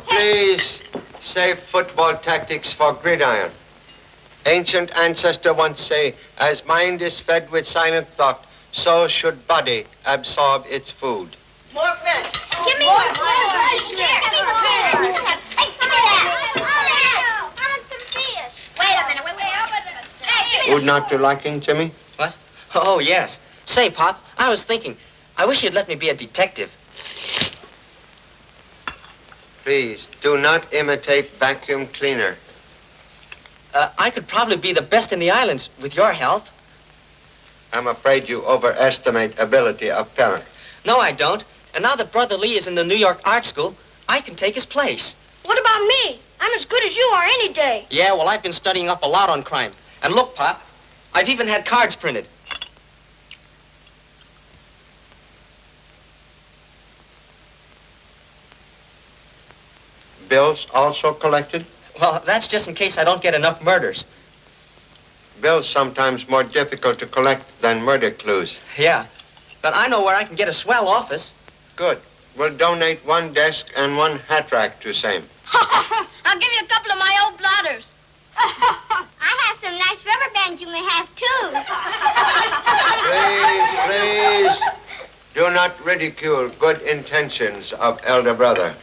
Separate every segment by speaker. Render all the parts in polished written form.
Speaker 1: Please, save football tactics for gridiron. Ancient ancestor once say, as mind is fed with silent thought, so should body absorb its food.
Speaker 2: More fish.
Speaker 3: Give me more fish. Wait a minute.
Speaker 1: Food not to liking, Jimmy?
Speaker 4: What? Oh, yes. Say, Pop, I was thinking, I wish you'd let me be a detective.
Speaker 1: Please, do not imitate vacuum cleaner.
Speaker 4: I could probably be the best in the islands with your help.
Speaker 1: I'm afraid you overestimate ability of parent.
Speaker 4: No, I don't. And now that Brother Lee is in the New York Art School, I can take his place.
Speaker 3: What about me? I'm as good as you are any day.
Speaker 4: Yeah, well, I've been studying up a lot on crime. And look, Pop, I've even had cards printed.
Speaker 1: Bills also collected?
Speaker 4: Well, that's just in case I don't get enough murders.
Speaker 1: Bills sometimes more difficult to collect than murder clues.
Speaker 4: Yeah, but I know where I can get a swell office.
Speaker 1: Good. We'll donate one desk and one hat rack to same.
Speaker 3: I'll give you a couple of my old blotters. I have some nice rubber bands you may have, too.
Speaker 1: Please, do not ridicule good intentions of elder brother.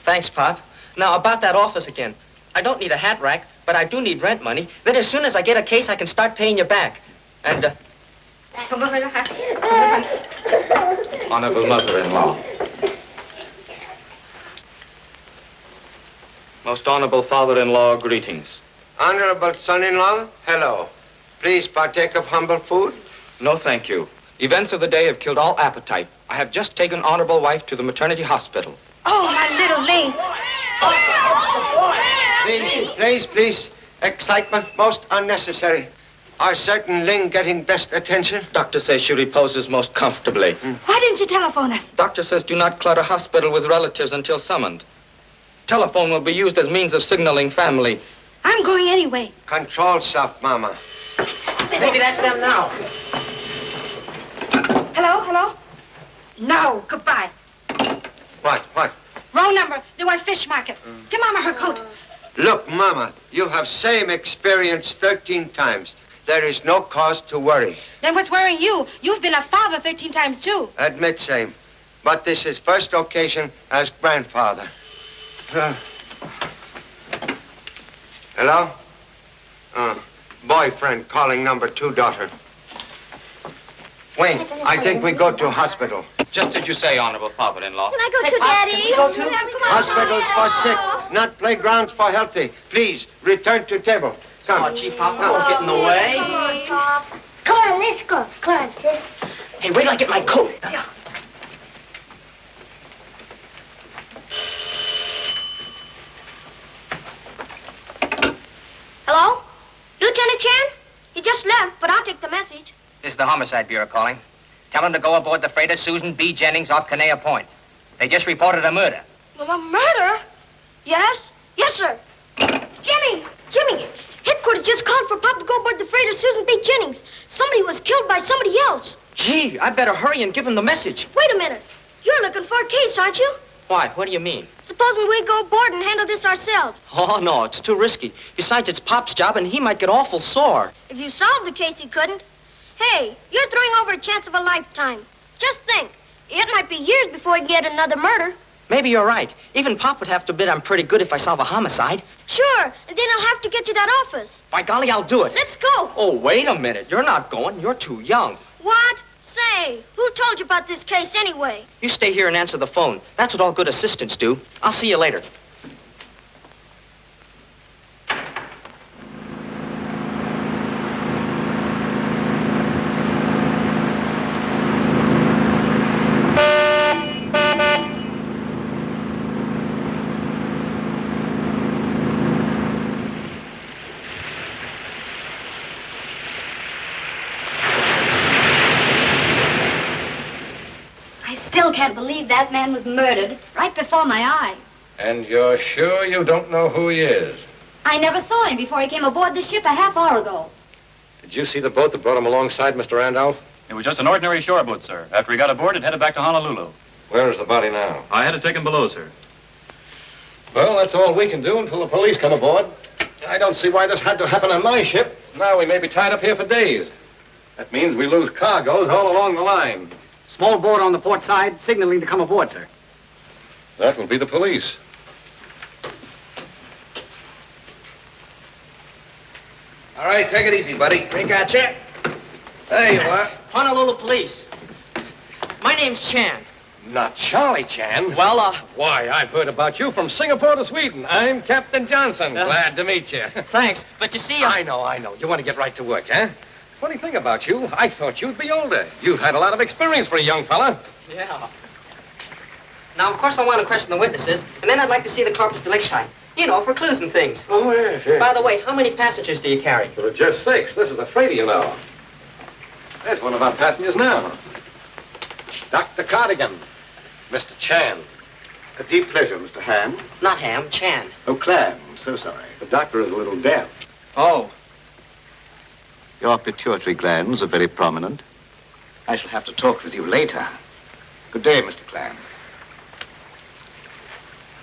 Speaker 4: Thanks, Pop. Now, about that office again. I don't need a hat rack, but I do need rent money. Then as soon as I get a case, I can start paying you back. And,
Speaker 5: Honorable mother-in-law. Most honorable father-in-law, greetings.
Speaker 1: Honorable son-in-law, hello. Please partake of humble food.
Speaker 5: No, thank you. Events of the day have killed all appetite. I have just taken honorable wife to the maternity hospital.
Speaker 3: Oh, my little Ling.
Speaker 1: Please. Excitement most unnecessary. Are certain Ling getting best attention?
Speaker 5: Doctor says she reposes most comfortably.
Speaker 3: Why didn't you telephone us?
Speaker 5: Doctor says do not clutter hospital with relatives until summoned. Telephone will be used as means of signaling family.
Speaker 3: I'm going anyway.
Speaker 1: Control self, Mama.
Speaker 4: maybe that's them now.
Speaker 3: Hello? No, goodbye.
Speaker 1: What?
Speaker 3: Wrong number. They want fish market. Give Mama her coat.
Speaker 1: Look, Mama, you have same experience 13 times. There is no cause to worry.
Speaker 3: Then what's worrying you? You've been a father 13 times, too.
Speaker 1: Admit same. But this is first occasion as grandfather. Hello? Boyfriend calling number 2 daughter. Wayne, I think we go to hospital.
Speaker 5: Just as you say, honorable father-in-law.
Speaker 3: Can I go too, Daddy?
Speaker 4: Go too?
Speaker 1: Hospitals for sick, not playgrounds for healthy. Please, return to table. Come.
Speaker 4: Oh, gee, Pop, don't get in the way.
Speaker 3: Come on, let's go. Come on, sis.
Speaker 4: Hey, wait till I get my coat.
Speaker 3: Hello? Lieutenant Chan? He just left, but I'll take the message.
Speaker 6: This is the Homicide Bureau calling. Tell them to go aboard the freighter Susan B. Jennings off Kanea Point. They just reported a murder.
Speaker 3: A murder? Yes? Yes, sir. Jimmy! Headquarters just called for Pop to go aboard the freighter Susan B. Jennings. Somebody was killed by somebody else.
Speaker 4: Gee, I better hurry and give him the message.
Speaker 3: Wait a minute. You're looking for a case, aren't you?
Speaker 4: Why? What do you mean?
Speaker 3: Supposing we go aboard and handle this ourselves.
Speaker 4: Oh, no, it's too risky. Besides, it's Pop's job, and he might get awful sore.
Speaker 3: If you solved the case, he couldn't. Hey, you're throwing over a chance of a lifetime. Just think. It might be years before we get another murder.
Speaker 4: Maybe you're right. Even Pop would have to admit I'm pretty good if I solve a homicide.
Speaker 3: Sure, and then I'll have to get you that office.
Speaker 4: By golly, I'll do it.
Speaker 3: Let's go.
Speaker 4: Oh, wait a minute. You're not going. You're too young.
Speaker 3: What? Say, who told you about this case anyway?
Speaker 4: You stay here and answer the phone. That's what all good assistants do. I'll see you later.
Speaker 7: Still can't believe that man was murdered right before my eyes.
Speaker 8: And you're sure you don't know who he is?
Speaker 7: I never saw him before he came aboard the ship a half hour ago.
Speaker 8: Did you see the boat that brought him alongside, Mr. Randolph?
Speaker 2: It was just an ordinary shore boat, sir. After he got aboard, it headed back to Honolulu.
Speaker 8: Where is the body now?
Speaker 2: I had it taken below, sir.
Speaker 8: Well, that's all we can do until the police come aboard. I don't see why this had to happen on my ship. Now we may be tied up here for days. That means we lose cargoes all along the line.
Speaker 9: Small boat on the port side, signaling to come aboard, sir.
Speaker 8: That will be the police.
Speaker 10: All right, take it easy, buddy. We got you. There you are.
Speaker 4: Honolulu Police. My name's Chan.
Speaker 8: Not Charlie Chan.
Speaker 4: Well,
Speaker 8: Why, I've heard about you from Singapore to Sweden. I'm Captain Johnson. Glad to meet you.
Speaker 4: Thanks, but you see,
Speaker 8: I know. You want to get right to work, huh? Funny thing about you, I thought you'd be older. You've had a lot of experience for a young fella.
Speaker 4: Yeah. Now, of course, I want to question the witnesses, and then I'd like to see the corpus delicti. You know, for clues and things.
Speaker 8: Oh, yes, yes.
Speaker 4: By the way, how many passengers do you carry?
Speaker 8: There are just 6. This is a freighter, you know. There's one of our passengers now. Dr. Cardigan. Mr. Chan.
Speaker 11: A deep pleasure, Mr. Ham.
Speaker 4: Not Ham, Chan.
Speaker 11: Oh, Clam. So sorry. The doctor is a little deaf.
Speaker 4: Oh.
Speaker 11: Your pituitary glands are very prominent. I shall have to talk with you later. Good day, Mr. Clam.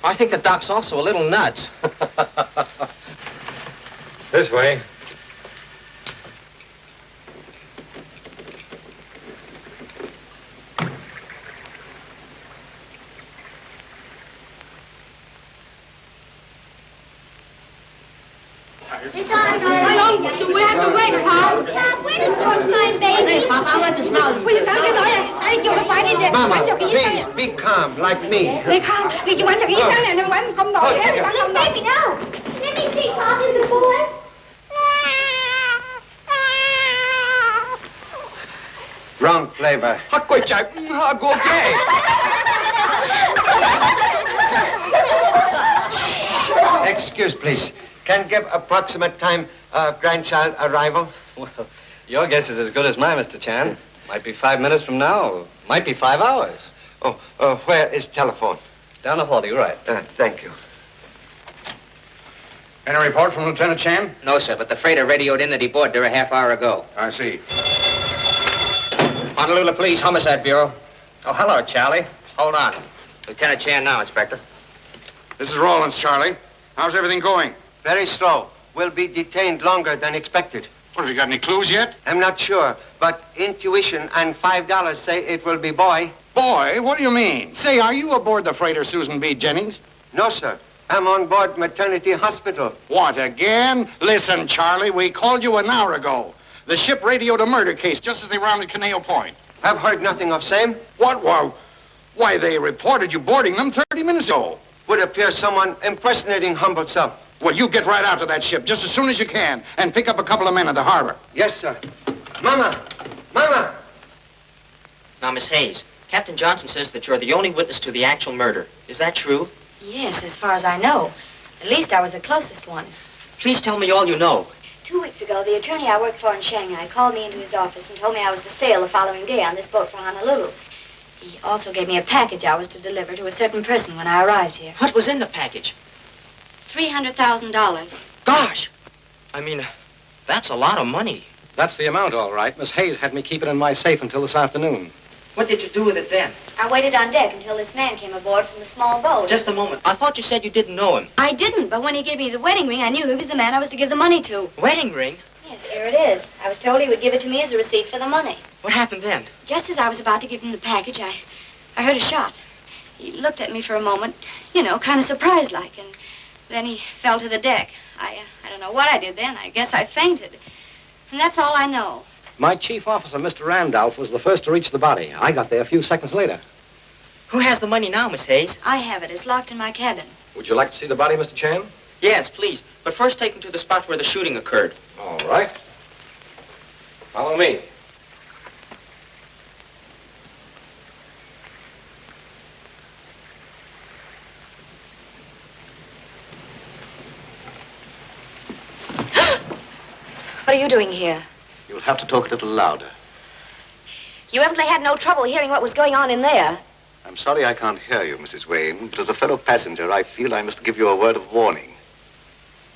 Speaker 4: I think the doc's also a little nuts.
Speaker 8: This way.
Speaker 3: We have to wait, Pop. Where does George find baby? Pop, I'll let this now. Will you tell me, I do find it.
Speaker 1: Mama, please, be calm, like me.
Speaker 3: Be calm. You want to eat that and one come down here. Little baby now. Let me see, Pop, is the boy?
Speaker 1: Wrong flavor. Excuse, please. Can give approximate time grandchild arrival?
Speaker 12: Well, your guess is as good as mine, Mr. Chan. Might be 5 minutes from now. Might be 5 hours.
Speaker 1: Oh, where is telephone?
Speaker 12: Down the hall to your right.
Speaker 1: Thank you.
Speaker 10: Any report from Lieutenant Chan?
Speaker 6: No, sir, but the freighter radioed in that he boarded her a half hour ago.
Speaker 10: I see.
Speaker 6: Honolulu Police Homicide Bureau. Oh, hello, Charlie. Hold on. Lieutenant Chan now, Inspector.
Speaker 10: This is Rawlins, Charlie. How's everything going?
Speaker 1: Very slow. We'll be detained longer than expected.
Speaker 10: What, have you got any clues yet?
Speaker 1: I'm not sure, but intuition and $5 say it will be boy.
Speaker 10: Boy, what do you mean? Say, are you aboard the freighter Susan B. Jennings?
Speaker 1: No, sir. I'm on board maternity hospital.
Speaker 10: What, again? Listen, Charlie, we called you an hour ago. The ship radioed a murder case just as they rounded Caneo Point.
Speaker 1: I've heard nothing of same.
Speaker 10: What? Why, they reported you boarding them 30 minutes ago.
Speaker 1: Would appear someone impersonating humble self.
Speaker 10: Well, you get right out to that ship just as soon as you can and pick up a couple of men at the harbor.
Speaker 1: Yes, sir. Mama! Mama!
Speaker 4: Now, Miss Hayes, Captain Johnson says that you're the only witness to the actual murder. Is that true?
Speaker 7: Yes, as far as I know. At least I was the closest one.
Speaker 4: Please tell me all you know.
Speaker 7: 2 weeks ago, the attorney I worked for in Shanghai called me into his office and told me I was to sail the following day on this boat for Honolulu. He also gave me a package I was to deliver to a certain person when I arrived here.
Speaker 4: What was in the package?
Speaker 7: $300,000.
Speaker 4: Gosh! I mean, that's a lot of money.
Speaker 8: That's the amount, all right. Miss Hayes had me keep it in my safe until this afternoon.
Speaker 4: What did you do with it then?
Speaker 7: I waited on deck until this man came aboard from the small boat.
Speaker 4: Just a moment. I thought you said you didn't know him.
Speaker 7: I didn't, but when he gave me the wedding ring, I knew he was the man I was to give the money to.
Speaker 4: Wedding ring?
Speaker 7: Yes, here it is. I was told he would give it to me as a receipt for the money.
Speaker 4: What happened then?
Speaker 7: Just as I was about to give him the package, I heard a shot. He looked at me for a moment, kind of surprised-like, and then he fell to the deck. I don't know what I did then. I guess I fainted. And that's all I know.
Speaker 8: My chief officer, Mr. Randolph, was the first to reach the body. I got there a few seconds later.
Speaker 4: Who has the money now, Miss Hayes?
Speaker 7: I have it. It's locked in my cabin.
Speaker 8: Would you like to see the body, Mr. Chan?
Speaker 4: Yes, please. But first take him to the spot where the shooting occurred.
Speaker 8: All right. Follow me.
Speaker 7: What are you doing here?
Speaker 11: You'll have to talk a little louder.
Speaker 7: You evidently had no trouble hearing what was going on in there.
Speaker 11: I'm sorry I can't hear you, Mrs. Wayne, but as a fellow passenger, I feel I must give you a word of warning.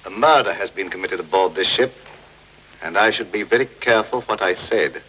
Speaker 11: A murder has been committed aboard this ship, and I should be very careful what I said.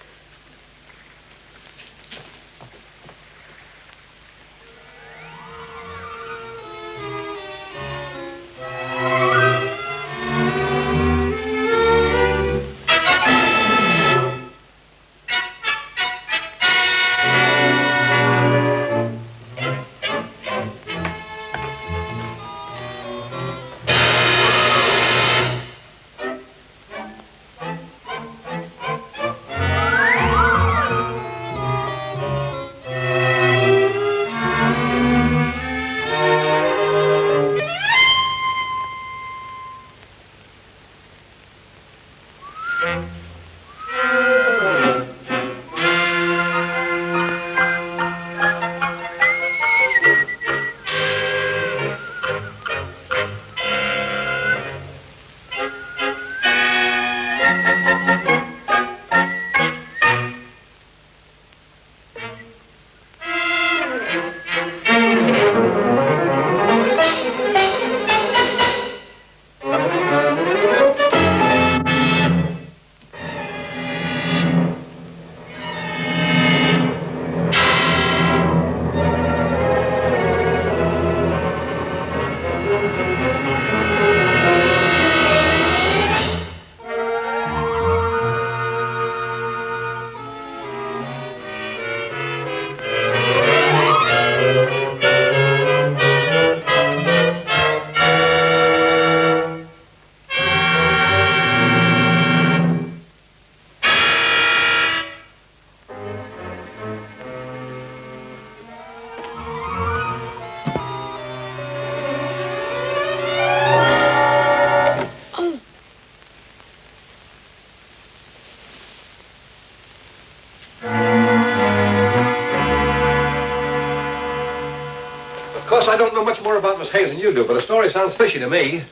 Speaker 8: course, I don't know much more about Miss Hayes than you do, but the story sounds fishy to me.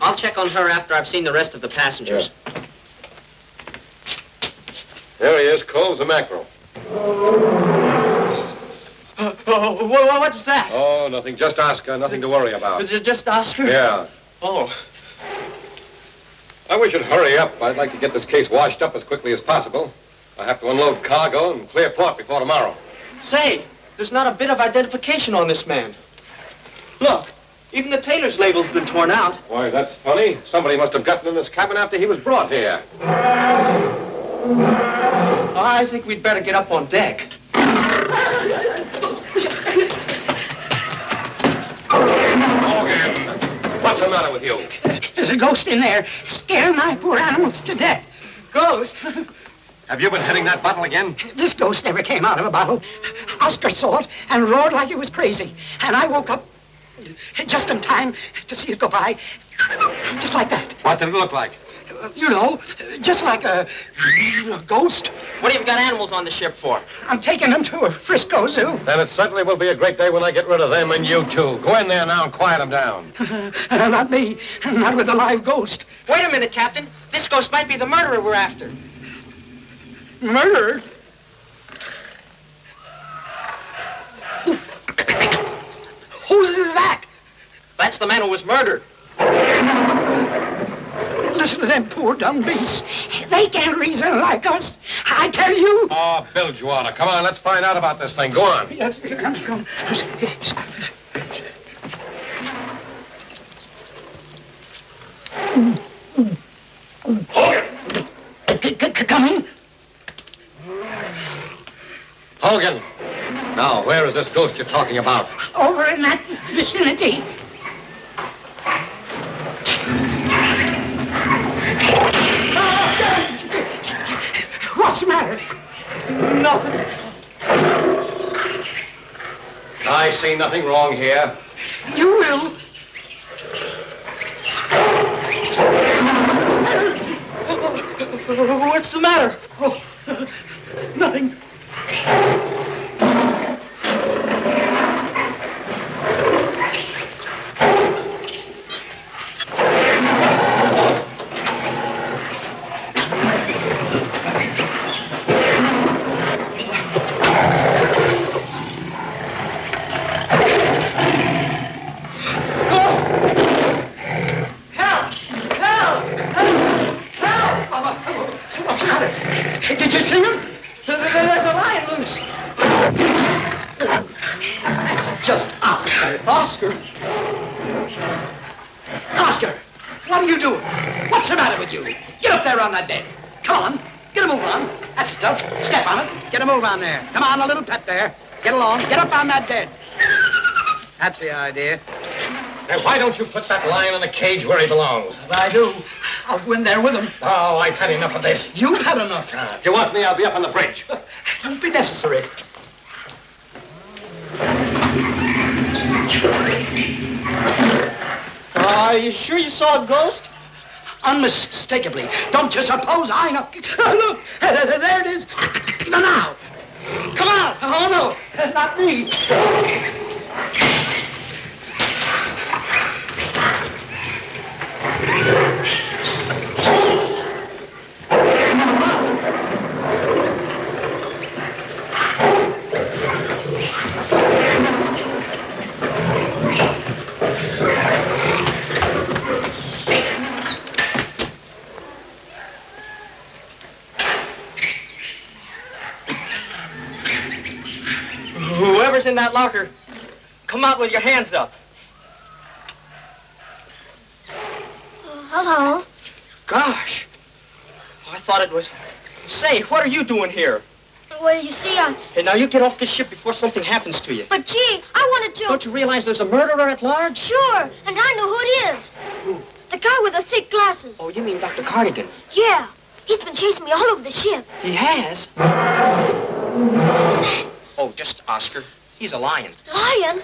Speaker 4: I'll check on her after I've seen the rest of the passengers.
Speaker 8: There he is, Coles the mackerel.
Speaker 4: What's that?
Speaker 8: Oh, nothing. Just Oscar. Nothing to worry about.
Speaker 4: Was it just Oscar?
Speaker 8: Yeah.
Speaker 4: Oh.
Speaker 8: I wish you'd hurry up. I'd like to get this case washed up as quickly as possible. I have to unload cargo and clear port before tomorrow.
Speaker 4: Say, there's not a bit of identification on this man. Look, even the tailor's label's been torn out.
Speaker 8: Why, that's funny. Somebody must have gotten in this cabin after he was brought here.
Speaker 4: I think we'd better get up on deck.
Speaker 8: Morgan, what's the matter with you?
Speaker 13: There's a ghost in there, scaring my poor animals to death.
Speaker 4: Ghost?
Speaker 8: Have you been hitting that bottle again?
Speaker 13: This ghost never came out of a bottle. Oscar saw it and roared like he was crazy. And I woke up just in time to see it go by. Just like that.
Speaker 8: What did it look like?
Speaker 13: You know, just like a ghost.
Speaker 4: What have you got animals on the ship for?
Speaker 13: I'm taking them to a Frisco zoo.
Speaker 8: Then it certainly will be a great day when I get rid of them and you too. Go in there now and quiet them down.
Speaker 13: Not me. Not with a live ghost.
Speaker 4: Wait a minute, Captain. This ghost might be the murderer we're after.
Speaker 13: Murderer? Who's that?
Speaker 4: That's the man who was murdered.
Speaker 13: Listen to them poor dumb beasts. They can't reason like us. I tell you.
Speaker 8: Oh, Bilgewater, come on, let's find out about this thing. Go on.
Speaker 13: Yes, come in.
Speaker 8: Hogan. Now, where is this ghost you're talking about?
Speaker 13: Over in that vicinity. What's the matter?
Speaker 4: Nothing.
Speaker 8: I see nothing wrong here.
Speaker 13: You will.
Speaker 4: What's the matter?
Speaker 13: Oh, nothing. Did you see him? There's a lion loose. It's just Oscar.
Speaker 4: Oscar?
Speaker 13: Oscar, what are you doing? What's the matter with you? Get up there on that bed. Come on. Get a move on. That's tough. Step on it. Get a move on there. Come on, a little pep there. Get along. Get up on that bed. That's the idea.
Speaker 8: Now, why don't you put that lion in the cage where he belongs?
Speaker 13: If I do, I'll go in there with him.
Speaker 8: Oh, I've had enough of this.
Speaker 13: You've had enough.
Speaker 8: If you want me, I'll be up on the bridge.
Speaker 13: Won't be necessary.
Speaker 4: Are you sure you saw a ghost?
Speaker 13: Unmistakably. Don't you suppose I know? Look, there it is. Now. Come on. Oh, no, not me.
Speaker 4: Whoever's in that locker, come out with your hands up.
Speaker 3: Hello.
Speaker 4: Gosh. I thought it was... Say, what are you doing here?
Speaker 3: Well, you see,
Speaker 4: Hey, now you get off this ship before something happens to you.
Speaker 3: But, gee, I wanted to...
Speaker 4: Don't you realize there's a murderer at large?
Speaker 3: Sure, and I know who it is.
Speaker 4: Who?
Speaker 3: The guy with the thick glasses.
Speaker 4: Oh, you mean Dr. Cardigan?
Speaker 3: Yeah. He's been chasing me all over the ship.
Speaker 4: He has?
Speaker 3: Who's that?
Speaker 4: Oh, just Oscar. He's a lion.
Speaker 3: Lion?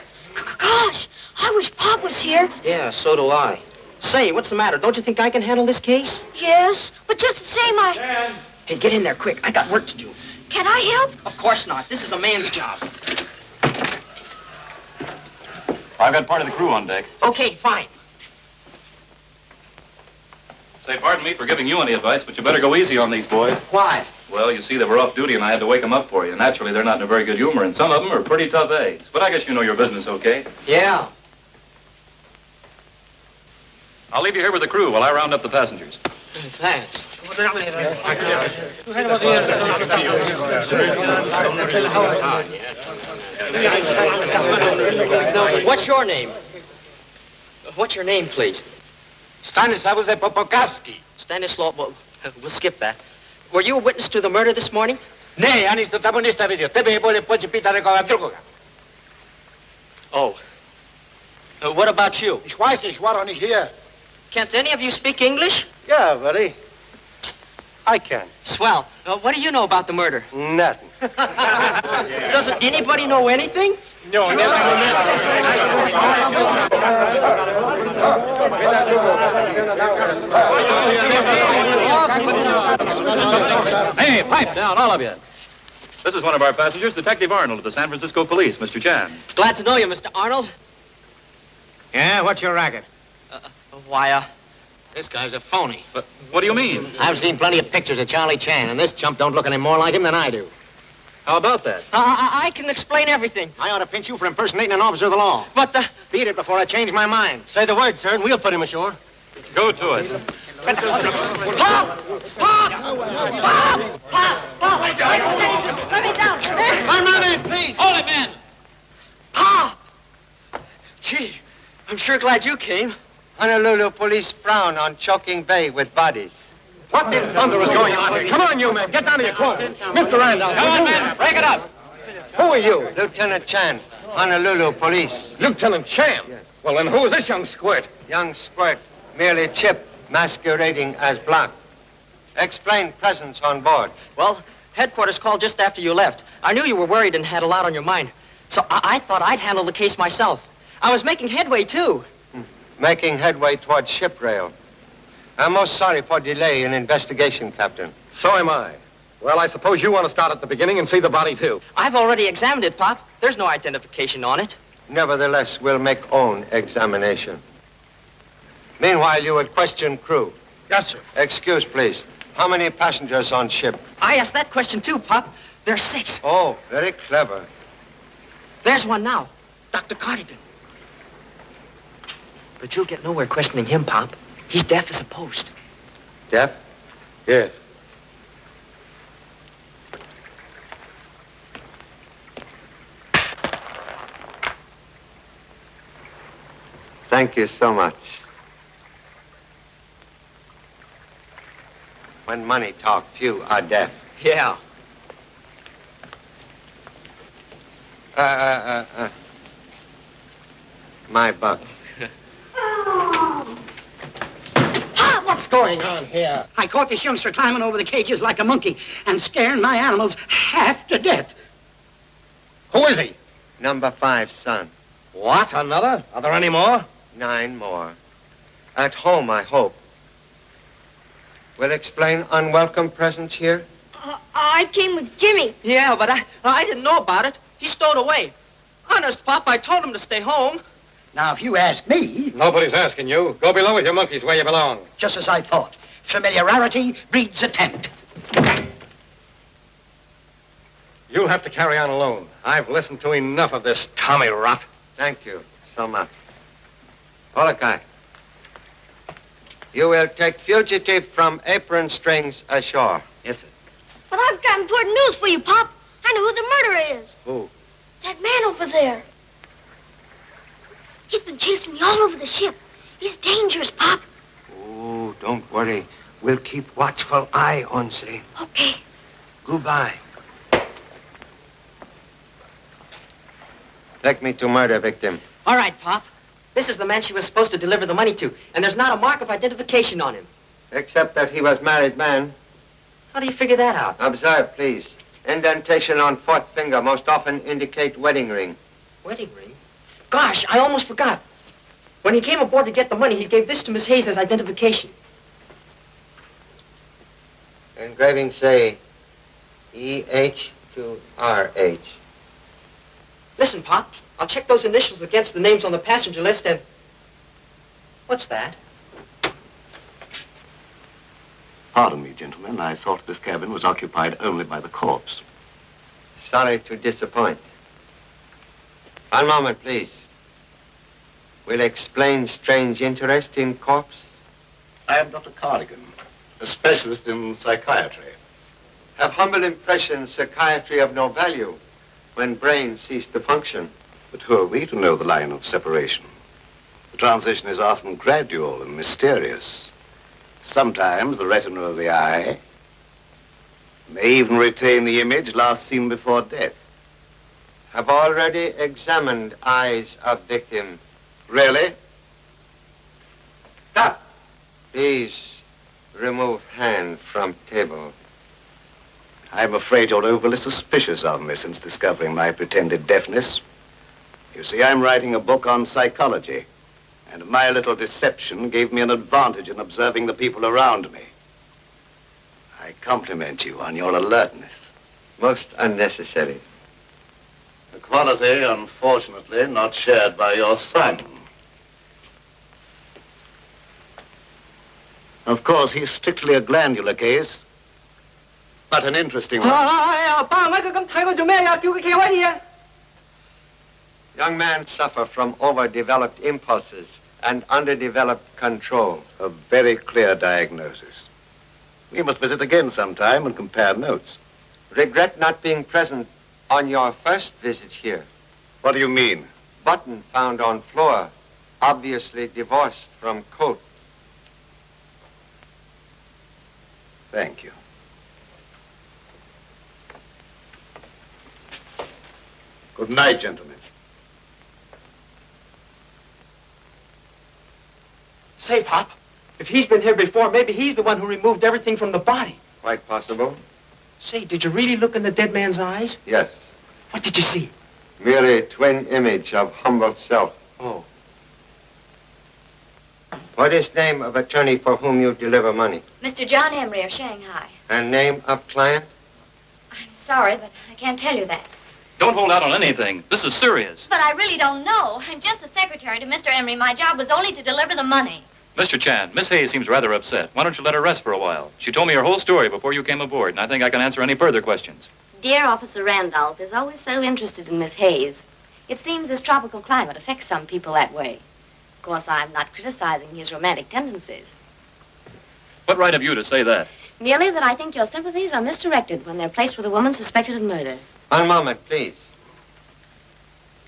Speaker 3: Gosh, I wish Pop was here.
Speaker 4: Yeah, so do I. Say, what's the matter? Don't you think I can handle this case?
Speaker 3: Yes, but just the same, I...
Speaker 4: Hey, get in there quick. I got work to do.
Speaker 3: Can I help?
Speaker 4: Of course not. This is a man's job.
Speaker 2: I've got part of the crew on deck.
Speaker 4: Okay, fine.
Speaker 2: Say, pardon me for giving you any advice, but you better go easy on these boys.
Speaker 4: Why?
Speaker 2: Well, you see, they were off duty, and I had to wake them up for you. Naturally, they're not in a very good humor, and some of them are pretty tough eggs. But I guess you know your business okay.
Speaker 4: Yeah.
Speaker 2: I'll leave you here with the crew while I round up the passengers.
Speaker 4: Thanks. What's your name? What's your name, please?
Speaker 10: Stanislaus Popokowski.
Speaker 4: Stanislaw, well, we'll skip that. Were you a witness to the murder this morning?
Speaker 10: Ne, ani στο ταπονίστα βίντεο. Τebe bolje poći pita nekoga drugoga.
Speaker 4: Oh. What about you?
Speaker 10: Ich weiß nicht, war doch nicht hier.
Speaker 4: Can't any of you speak English?
Speaker 10: Yeah, buddy. I can.
Speaker 4: Swell. What do you know about the murder?
Speaker 10: Nothing.
Speaker 4: Doesn't anybody know anything?
Speaker 10: No, never.
Speaker 2: Hey, pipe down, all of you. This is one of our passengers, Detective Arnold of the San Francisco Police, Mr. Chan.
Speaker 4: Glad to know you, Mr. Arnold.
Speaker 10: Yeah, what's your racket?
Speaker 4: Why,
Speaker 13: This guy's a phony.
Speaker 2: But what do you mean?
Speaker 13: I've seen plenty of pictures of Charlie Chan, and this chump don't look any more like him than I do.
Speaker 2: How about that?
Speaker 4: I can explain everything.
Speaker 13: I ought to pinch you for impersonating an officer of the law.
Speaker 4: But,
Speaker 13: Beat it before I change my mind. Say the word, sir, and we'll put him ashore.
Speaker 2: Go to it.
Speaker 4: Pop! Pop! Pop! Pop! Pop! Let me down.
Speaker 13: My man, please.
Speaker 4: Hold it, man. Pop! Gee, I'm sure glad you came.
Speaker 1: Honolulu police frown on choking bay with bodies.
Speaker 8: What in thunder is going on here? Come on, you men. Get down to your quarters. Mr. Randolph.
Speaker 2: Come on, men. Break it up.
Speaker 8: Who are you?
Speaker 1: Lieutenant Chan, Honolulu police.
Speaker 8: Lieutenant Chan?
Speaker 1: Yes.
Speaker 8: Well, then who is this young squirt?
Speaker 1: Young squirt, merely Chip, masquerading as Block. Explain presence on board.
Speaker 4: Well, headquarters called just after you left. I knew you were worried and had a lot on your mind. So I thought I'd handle the case myself. I was making headway, too.
Speaker 1: Making headway towards ship rail. I'm most sorry for delay in investigation, Captain.
Speaker 8: So am I. Well, I suppose you want to start at the beginning and see the body, too.
Speaker 4: I've already examined it, Pop. There's no identification on it.
Speaker 1: Nevertheless, we'll make own examination. Meanwhile, you will question crew.
Speaker 10: Yes, sir.
Speaker 1: Excuse, please. How many passengers on ship?
Speaker 4: I asked that question, too, Pop. There's 6.
Speaker 1: Oh, very clever.
Speaker 4: There's one now. Dr. Cardigan. But you'll get nowhere questioning him, Pop. He's deaf as a post.
Speaker 1: Deaf?
Speaker 8: Yes.
Speaker 1: Thank you so much. When money talk, few are deaf.
Speaker 4: Yeah.
Speaker 1: My buck.
Speaker 13: What's going on here? I caught this youngster climbing over the cages like a monkey and scaring my animals half to death.
Speaker 8: Who is he?
Speaker 1: Number 5, son.
Speaker 8: What? Another? Are there any more?
Speaker 1: 9 more. At home, I hope. Will explain unwelcome presence here?
Speaker 3: I came with Jimmy.
Speaker 4: Yeah, but I didn't know about it. He stowed away. Honest, Pop, I told him to stay home.
Speaker 13: Now, if you ask me,
Speaker 8: Nobody's asking you. Go below with your monkeys where you belong.
Speaker 13: just as I thought, familiarity breeds attempt.
Speaker 8: You'll have to carry on alone. I've listened to enough of this Tommy rot.
Speaker 1: Thank you so much. Holokai, you will take fugitive from apron strings ashore.
Speaker 8: Yes, sir.
Speaker 3: But I've got important news for you, Pop. I know who the murderer is.
Speaker 1: Who?
Speaker 3: That man over there. He's been chasing me all over the ship. He's dangerous, Pop.
Speaker 1: Oh, don't worry. We'll keep watchful eye on Zane.
Speaker 3: Okay.
Speaker 1: Goodbye. Take me to murder victim.
Speaker 4: All right, Pop. This is the man she was supposed to deliver the money to, and there's not a mark of identification on him.
Speaker 1: Except that he was married man.
Speaker 4: How do you figure that out?
Speaker 1: Observe, please. Indentation on 4th finger most often indicate wedding ring.
Speaker 4: Wedding ring? Gosh, I almost forgot. When he came aboard to get the money, he gave this to Miss Hayes as identification.
Speaker 1: Engraving say E-H to R-H.
Speaker 4: Listen, Pop, I'll check those initials against the names on the passenger list and... What's that?
Speaker 11: Pardon me, gentlemen. I thought this cabin was occupied only by the corpse.
Speaker 1: Sorry to disappoint. One moment, please. Will explain strange interest in corpse?
Speaker 11: I am Dr. Cardigan, a specialist in psychiatry.
Speaker 1: Have humble impression psychiatry of no value when brain cease to function.
Speaker 11: But who are we to know the line of separation? The transition is often gradual and mysterious. Sometimes the retina of the eye may even retain the image last seen before death.
Speaker 1: Have already examined eyes of victim.
Speaker 11: Really?
Speaker 1: Stop. Please remove hand from table.
Speaker 11: I'm afraid you're overly suspicious of me since discovering my pretended deafness. You see, I'm writing a book on psychology, and my little deception gave me an advantage in observing the people around me. I compliment you on your alertness.
Speaker 1: Most unnecessary.
Speaker 11: A quality, unfortunately, not shared by your son. Of course, he's strictly a glandular case, but an interesting one.
Speaker 1: Young men suffer from overdeveloped impulses and underdeveloped control.
Speaker 11: A very clear diagnosis. We must visit again sometime and compare notes.
Speaker 1: Regret not being present on your first visit here.
Speaker 11: What do you mean?
Speaker 1: Button found on floor, obviously divorced from coat.
Speaker 11: Thank you. Good night, gentlemen.
Speaker 4: Say, Pop, if he's been here before, maybe he's the one who removed everything from the body.
Speaker 1: Quite possible.
Speaker 4: Say, did you really look in the dead man's eyes?
Speaker 1: Yes.
Speaker 4: What did you see?
Speaker 1: Merely a twin image of humble self.
Speaker 4: Oh.
Speaker 1: What is name of attorney for whom you deliver money?
Speaker 7: Mr. John Emery of Shanghai.
Speaker 1: And name of client?
Speaker 7: I'm sorry, but I can't tell you that.
Speaker 2: Don't hold out on anything. This is serious.
Speaker 7: But I really don't know. I'm just a secretary to Mr. Emery. My job was only to deliver the money.
Speaker 2: Mr. Chan, Miss Hayes seems rather upset. Why don't you let her rest for a while? She told me her whole story before you came aboard, and I think I can answer any further questions.
Speaker 14: Dear Officer Randolph is always so interested in Miss Hayes. It seems this tropical climate affects some people that way. Of course, I'm not criticizing his romantic tendencies.
Speaker 2: What right have you to say that?
Speaker 14: Merely that I think your sympathies are misdirected when they're placed with a woman suspected of murder.
Speaker 1: One moment, please.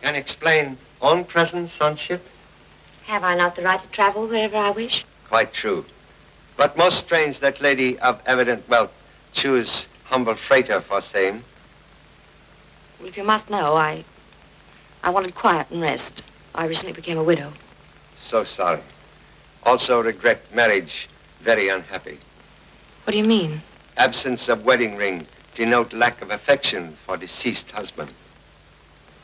Speaker 1: Can explain own presence on ship?
Speaker 14: Have I not the right to travel wherever I wish?
Speaker 1: Quite true. But most strange that lady of evident wealth choose humble freighter for same.
Speaker 14: Well, if you must know, I wanted quiet and rest. I recently became a widow.
Speaker 1: So sorry. Also regret marriage. Very unhappy.
Speaker 14: What do you mean?
Speaker 1: Absence of wedding ring denote lack of affection for deceased husband.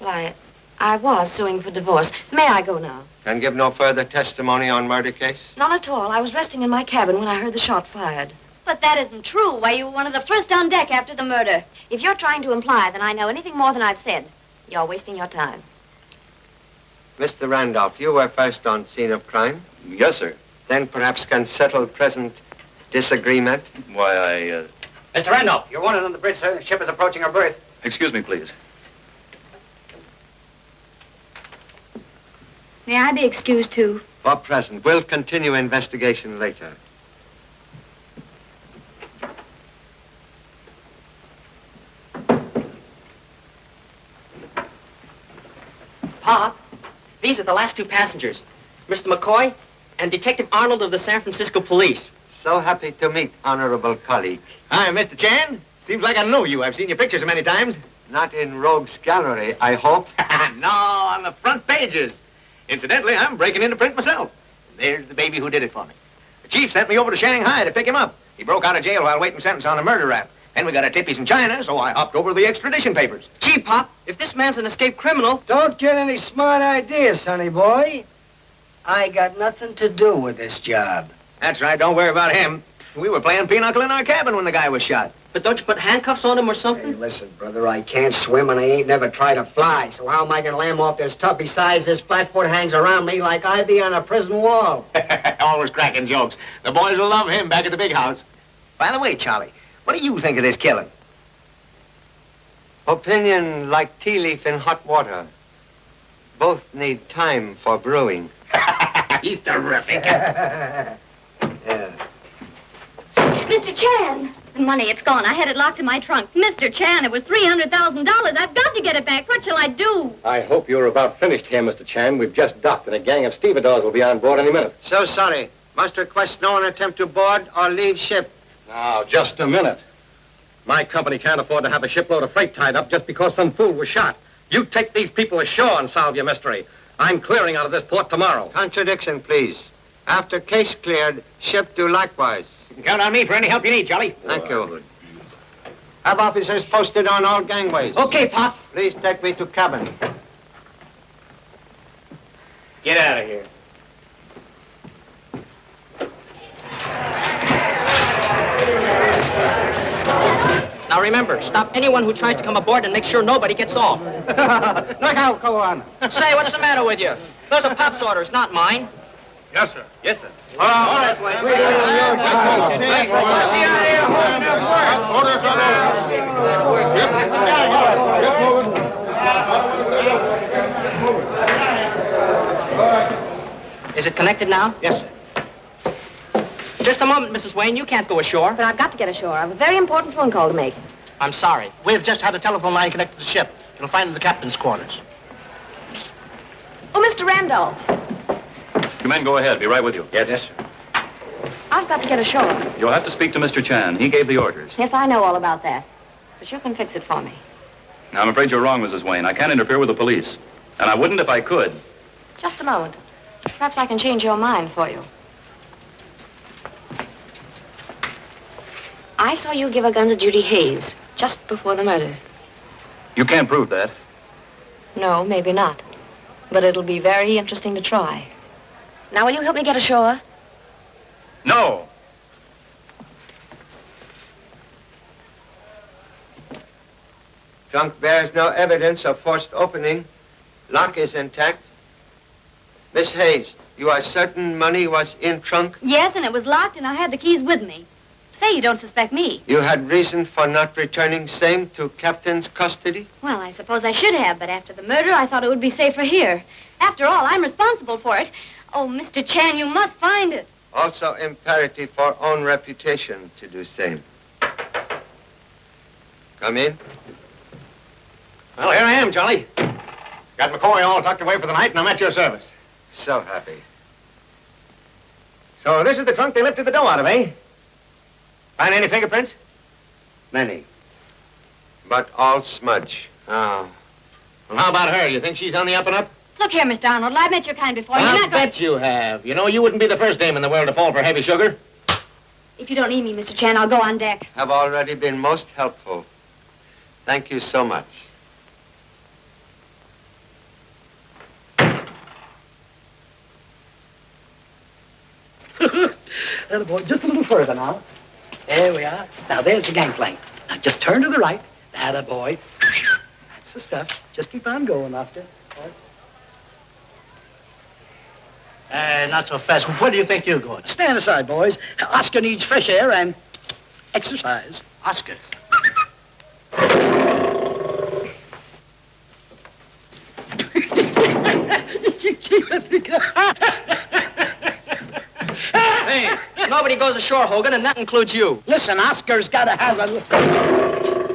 Speaker 14: Well, I was suing for divorce. May I go now?
Speaker 1: Can give no further testimony on murder case?
Speaker 14: Not at all. I was resting in my cabin when I heard the shot fired.
Speaker 7: But that isn't true. Why, you were one of the first on deck after the murder.
Speaker 14: If you're trying to imply that I know anything more than I've said, you're wasting your time.
Speaker 1: Mr. Randolph, you were first on scene of crime?
Speaker 2: Yes, sir.
Speaker 1: Then perhaps can settle present disagreement?
Speaker 2: Why,
Speaker 9: Mr. Randolph, you're wanted on the bridge, sir. The ship is approaching her berth.
Speaker 2: Excuse me, please.
Speaker 7: May I be excused, too?
Speaker 1: For present. We'll continue investigation later.
Speaker 4: Pop, these are the last two passengers. Mr. McCoy and Detective Arnold of the San Francisco Police.
Speaker 1: So happy to meet honorable colleague.
Speaker 13: Hi, Mr. Chan. Seems like I know you. I've seen your pictures many times.
Speaker 1: Not in Rogue's Gallery, I hope.
Speaker 13: No, on the front pages. Incidentally, I'm breaking into print myself. There's the baby who did it for me. The chief sent me over to Shanghai to pick him up. He broke out of jail while waiting sentence on a murder rap. Then we got a tip he's in China, so I hopped over to the extradition papers.
Speaker 4: Gee, Pop, if this man's an escaped criminal...
Speaker 15: Don't get any smart ideas, sonny boy. I got nothing to do with this job.
Speaker 13: That's right, don't worry about him. We were playing pinochle in our cabin when the guy was shot.
Speaker 4: But don't you put handcuffs on him or something?
Speaker 13: Hey, listen, brother, I can't swim and I ain't never tried to fly. So how am I going to land off this tub? Besides, this flatfoot hangs around me like ivy on a prison wall.
Speaker 16: Always cracking jokes. The boys will love him back at the big house. By the way, Charlie, what do you think of this killing?
Speaker 1: Opinion like tea leaf in hot water. Both need time for brewing.
Speaker 16: He's terrific.
Speaker 7: Mr. Chan! The money, it's gone. I had it locked in my trunk. Mr. Chan, it was $300,000. I've got to get it back. What shall I do?
Speaker 8: I hope you're about finished here, Mr. Chan. We've just docked, and a gang of stevedores will be on board any minute.
Speaker 1: So sorry. Must request no one attempt to board or leave ship.
Speaker 8: Now, just a minute. My company can't afford to have a shipload of freight tied up just because some fool was shot. You take these people ashore and solve your mystery. I'm clearing out of this port tomorrow.
Speaker 1: Contradiction, please. After case cleared, ship do likewise.
Speaker 16: You can count on me for any help you need, Charlie.
Speaker 1: Thank you. Have officers posted on all gangways.
Speaker 13: Okay, Pop.
Speaker 1: Please take me to cabin.
Speaker 16: Get out of here.
Speaker 4: Now remember, stop anyone who tries to come aboard and make sure nobody gets off.
Speaker 13: Look out, go on.
Speaker 4: Say, what's the matter with you? Those are Pop's orders, not mine.
Speaker 16: Yes, sir. Yes, sir.
Speaker 1: All right,
Speaker 4: Is it connected now?
Speaker 13: Yes, sir.
Speaker 4: Just a moment, Mrs. Wayne. You can't go ashore.
Speaker 14: But I've got to get ashore. I have a very important phone call to make.
Speaker 4: I'm sorry.
Speaker 13: We've just had a telephone line connected to the ship. You'll find it in the captain's quarters.
Speaker 14: Oh, Mr. Randolph,
Speaker 2: You men go ahead. Be right with you.
Speaker 16: Yes, sir.
Speaker 14: I've got to get ashore.
Speaker 2: You'll have to speak to Mr. Chan. He gave the orders.
Speaker 14: Yes, I know all about that. But you can fix it for me.
Speaker 2: Now, I'm afraid you're wrong, Mrs. Wayne. I can't interfere with the police. And I wouldn't if I could.
Speaker 14: Just a moment. Perhaps I can change your mind for you. I saw you give a gun to Judy Hayes just before the murder.
Speaker 2: You can't prove that.
Speaker 14: No, maybe not. But it'll be very interesting to try. Now, will you help me get ashore?
Speaker 2: No.
Speaker 1: Trunk bears no evidence of forced opening. Lock is intact. Miss Hayes, you are certain money was in trunk?
Speaker 7: Yes, and it was locked, and I had the keys with me. Say, you don't suspect me.
Speaker 1: You had reason for not returning same to captain's custody?
Speaker 7: Well, I suppose I should have, but after the murder, I thought it would be safer here. After all, I'm responsible for it. Oh, Mr. Chan, you must find it.
Speaker 1: Also imperative for own reputation to do same. Come in.
Speaker 16: Well, here I am, Charlie. Got McCoy all tucked away for the night, and I'm at your service.
Speaker 1: So happy.
Speaker 16: So this is the trunk they lifted the dough out of, eh? Find any fingerprints?
Speaker 1: Many. But all smudge.
Speaker 16: Oh. Well, how about her? You think she's on the up and up?
Speaker 7: Look here, Mr. Arnold, I've met your kind before.
Speaker 16: I'll
Speaker 7: You're not going...
Speaker 16: bet you have. You know, you wouldn't be the first dame in the world to fall for heavy sugar.
Speaker 7: If you don't need me, Mr. Chan, I'll go on deck.
Speaker 1: Have already been most helpful. Thank you so much.
Speaker 13: Little boy, just a little further now. There we are. Now, there's the gangplank. Now, just turn to the right. Atta boy. That's the stuff. Just keep on going, Oscar. Not so fast. Where do you think you're going? Stand aside, boys. Oscar needs fresh air and exercise. Oscar.
Speaker 4: Hey, nobody goes ashore, Hogan, and that includes you.
Speaker 13: Listen, Oscar's got to have a...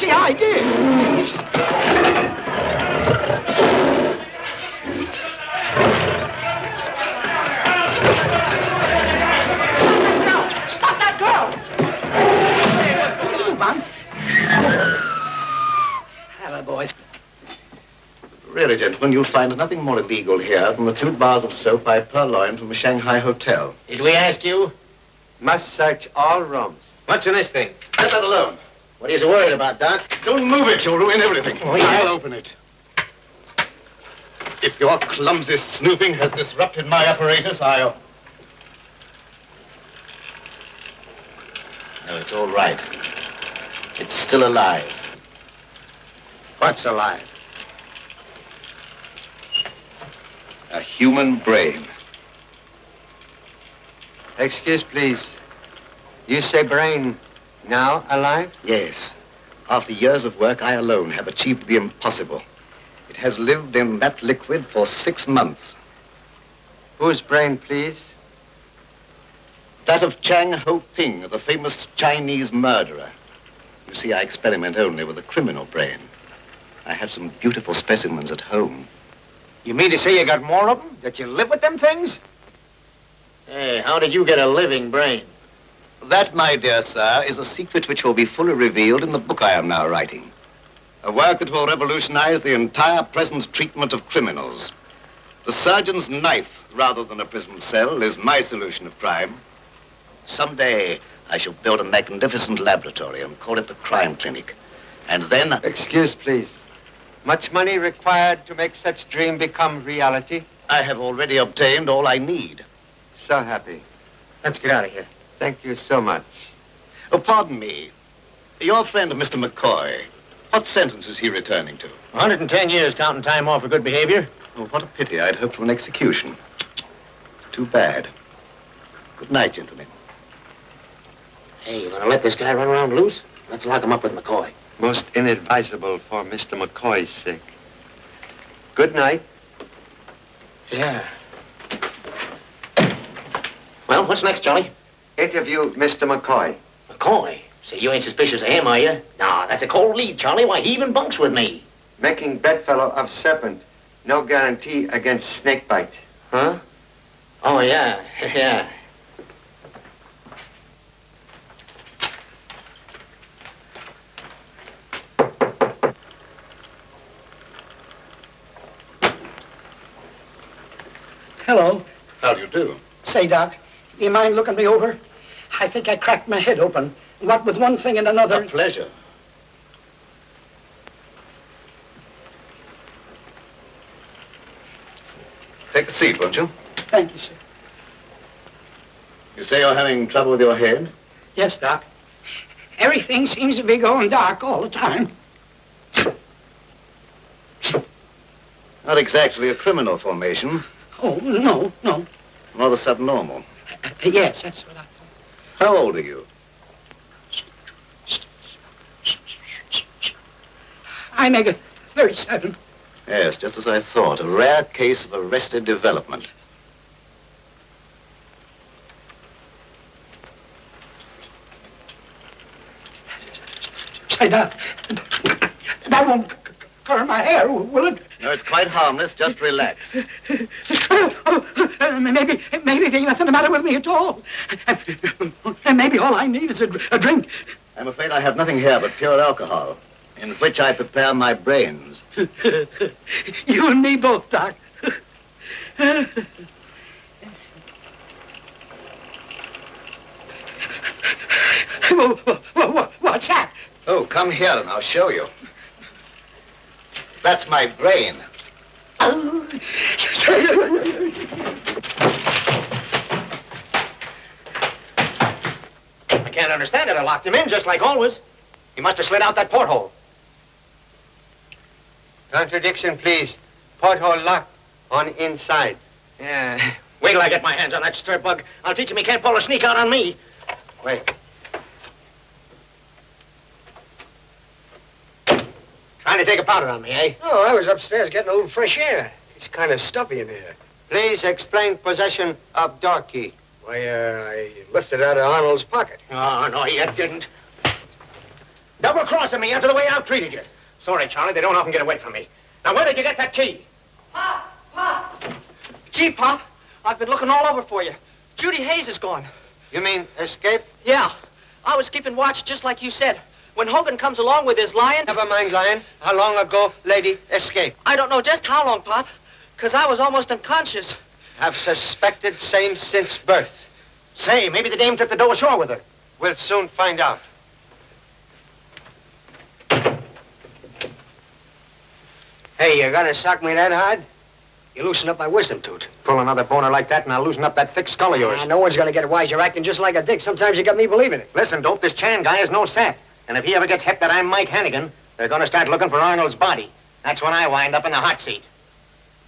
Speaker 13: See, I did. Stop that girl! Come on. Hello, boys.
Speaker 11: Really, gentlemen, you'll find nothing more illegal here than the 2 bars of soap I purloined from a Shanghai hotel.
Speaker 16: Did we ask you?
Speaker 1: Must search all rooms.
Speaker 16: What's in this thing?
Speaker 11: Let that alone.
Speaker 16: What are you so worried about, Doc?
Speaker 11: Don't move it, you'll ruin everything.
Speaker 16: Oh, yeah.
Speaker 11: I'll open it. If your clumsy snooping has disrupted my apparatus, I'll... No, it's all right. It's still alive.
Speaker 16: What's alive?
Speaker 11: A human brain.
Speaker 1: Excuse, please. You say brain now alive?
Speaker 11: Yes. After years of work, I alone have achieved the impossible. It has lived in that liquid for 6 months.
Speaker 1: Whose brain, please?
Speaker 11: That of Chang Ho-ping, the famous Chinese murderer. You see, I experiment only with the criminal brain. I have some beautiful specimens at home.
Speaker 16: You mean to say you got more of them? That you live with them things? Hey, how did you get a living brain?
Speaker 11: That, my dear sir, is a secret which will be fully revealed in the book I am now writing. A work that will revolutionize the entire present treatment of criminals. The surgeon's knife, rather than a prison cell, is my solution of crime. Someday, I shall build a magnificent laboratory and call it the Crime Clinic. And then...
Speaker 1: Excuse, please. Much money required to make such dream become reality?
Speaker 11: I have already obtained all I need.
Speaker 1: So happy.
Speaker 16: Let's get out of here.
Speaker 1: Thank you so much.
Speaker 11: Oh, pardon me. Your friend, Mr. McCoy, what sentence is he returning to?
Speaker 16: 110 years counting time off for good behavior.
Speaker 11: Oh, what a pity. I'd hoped for an execution. Too bad. Good night, gentlemen.
Speaker 16: Hey, you gonna let this guy run around loose? Let's lock him up with McCoy.
Speaker 1: Most inadvisable for Mr. McCoy's sake. Good night.
Speaker 16: Yeah. Well, what's next, Charlie?
Speaker 1: Interview Mr. McCoy.
Speaker 16: McCoy? Say, you ain't suspicious of him, are you? Nah, that's a cold lead, Charlie. Why, he even bunks with me.
Speaker 1: Making bedfellow of serpent. No guarantee against snake bite.
Speaker 16: Huh? Oh, yeah. Yeah.
Speaker 13: Hello.
Speaker 11: How do you do?
Speaker 13: Say, Doc, do you mind looking me over? I think I cracked my head open. What with one thing and another.
Speaker 11: A pleasure. Take a seat, won't you?
Speaker 13: Thank you, sir.
Speaker 11: You say you're having trouble with your head?
Speaker 13: Yes, Doc. Everything seems to be going dark all the time.
Speaker 11: Not exactly a criminal formation.
Speaker 13: Oh, no, no.
Speaker 11: Rather subnormal.
Speaker 13: Yes, that's what I thought.
Speaker 11: How old are you?
Speaker 13: I make it 37.
Speaker 11: Yes, just as I thought. A rare case of arrested development.
Speaker 13: Say, Doc, that won't curl my hair, will it?
Speaker 11: No, it's quite harmless. Just relax.
Speaker 13: Maybe there's nothing the matter with me at all. And maybe all I need is a drink.
Speaker 11: I'm afraid I have nothing here but pure alcohol, in which I prepare my brains.
Speaker 13: You and me both, Doc. What's that?
Speaker 11: Oh, come here and I'll show you. That's my brain.
Speaker 13: Oh.
Speaker 16: I can't understand it. I locked him in just like always. He must have slid out that porthole.
Speaker 1: Contradiction, please. Porthole locked on inside.
Speaker 16: Yeah. Wait till I get my hands on that stir bug. I'll teach him he can't pull a sneak out on me.
Speaker 1: Wait.
Speaker 16: Trying to take a powder on me, eh?
Speaker 9: Oh, I was upstairs getting a little fresh air. It's kind of stuffy in here.
Speaker 1: Please explain possession of door key.
Speaker 9: Why, I lifted it out of Arnold's pocket.
Speaker 16: Oh, no, you didn't. Door double-crossing me after the way I've treated you. Sorry, Charlie, they don't often get away from me. Now, where did you get that key?
Speaker 4: Pop! Gee, Pop, I've been looking all over for you. Judy Hayes is gone.
Speaker 1: You mean escape?
Speaker 4: Yeah. I was keeping watch just like you said. When Hogan comes along with his lion...
Speaker 1: Never mind, lion. How long ago lady escaped?
Speaker 4: I don't know just how long, Pop, because I was almost unconscious.
Speaker 1: Have suspected same since birth.
Speaker 16: Say, maybe the dame took the dough ashore with her.
Speaker 1: We'll soon find out.
Speaker 16: Hey, you gonna sock me that hard? You loosen up my wisdom tooth. Pull another boner like that and I'll loosen up that thick skull of yours.
Speaker 13: No one's gonna get wise. You're acting just like a dick. Sometimes you got me believing it.
Speaker 16: Listen, Dope, this Chan guy is no sap. And if he ever gets hip that I'm Mike Hannigan, they're gonna start looking for Arnold's body. That's when I wind up in the hot seat.